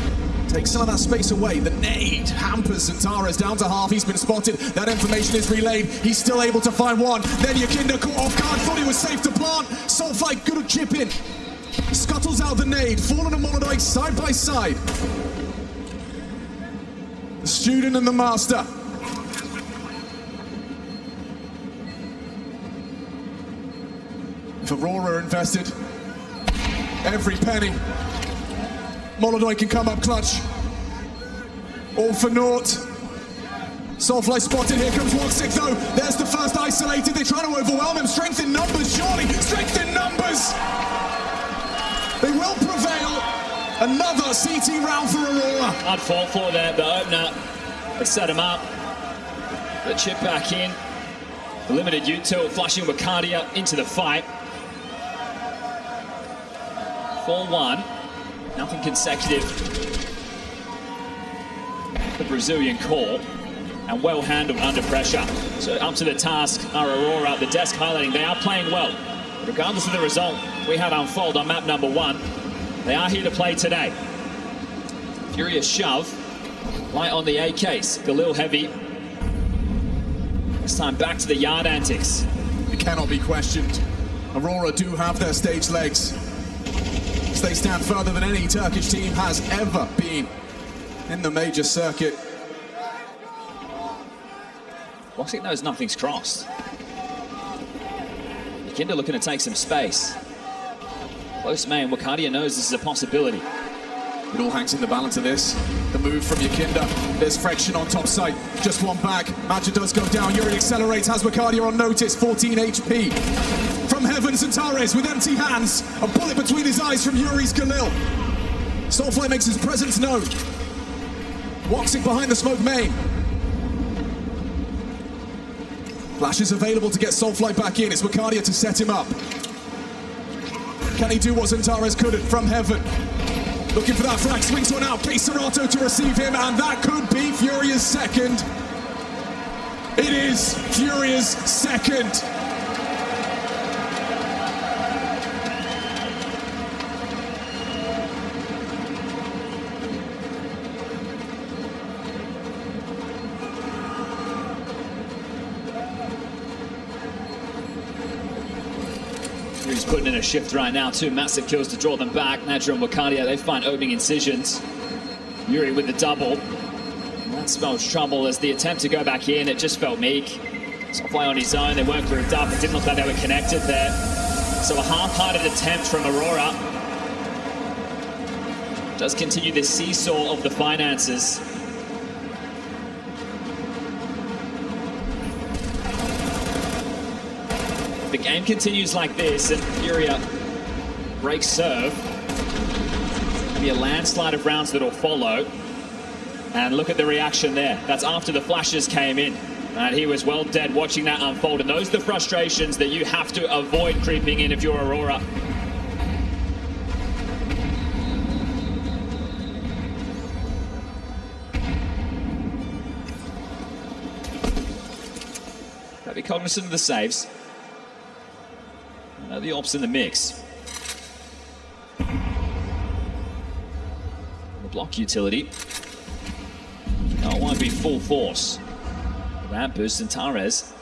Speaker 7: Takes some of that space away. The nade hampers Zantares down to half. He's been spotted. That information is relayed. He's still able to find one. Then Yakinda caught off guard. Thought he was safe to plant. Soulflight good at chip in. Scuttles out the nade. Fallen and Molodoi side by side. The student and the master. If Aurora are invested, every penny. Molodoi can come up clutch. All for naught. Soulfly spotted, here comes Woxic though. There's the first isolated, they're trying to overwhelm him. Strength in numbers, surely, strength in numbers! They will prevail. Another CT round for Aurora.
Speaker 8: Hard fall for the opener. They set him up. The chip back in. The limited util flashing Wakadia into the fight. 4-1. Nothing consecutive. The Brazilian call. And well handled under pressure. So up to the task are Aurora. The desk highlighting they are playing well. Regardless of the result we had unfold on map number 1, they are here to play today. Furious shove. Light on the AKs. Galil heavy. This time back to the yard antics.
Speaker 7: It cannot be questioned. Aurora do have their stage legs. They stand further than any Turkish team has ever been in the major circuit.
Speaker 8: Woxic knows nothing's crossed. Yakinda looking to take some space. Close main, Wakadia knows this is a possibility.
Speaker 7: It all hangs in the balance of this. The move from Yakinda. There's friction on top side. Just one back. Magic does go down. Yuri accelerates. Has Wakadia on notice. 14 HP. From heaven, Zantares with empty hands. A bullet between his eyes from Yuri's Galil. Soulfly makes his presence known. Woxic behind the smoke main. Flash is available to get Soulfly back in. It's Wakadia to set him up. Can he do what Zantares couldn't from heaven? Looking for that frag, swings one out. Keserato to receive him, and that could be Furia's second. It is Furia's second.
Speaker 8: He's putting in a shift right now. 2 massive kills to draw them back. Nadra and Wakadia, they find opening incisions. Yuri with the double. That spells trouble as the attempt to go back in, it just felt meek. Soulfly on his own, they weren't grouped up. It didn't look like they were connected there. So a half-hearted attempt from Aurora. Does continue this seesaw of the finances. The game continues like this, and Furia breaks serve. Maybe a landslide of rounds that'll follow. And look at the reaction there. That's after the flashes came in. And he was well dead watching that unfold. And those are the frustrations that you have to avoid creeping in if you're Aurora. Gotta be cognizant of the saves. The ops in the mix. The block utility. No, it won't be full force. Ramp boost and Tares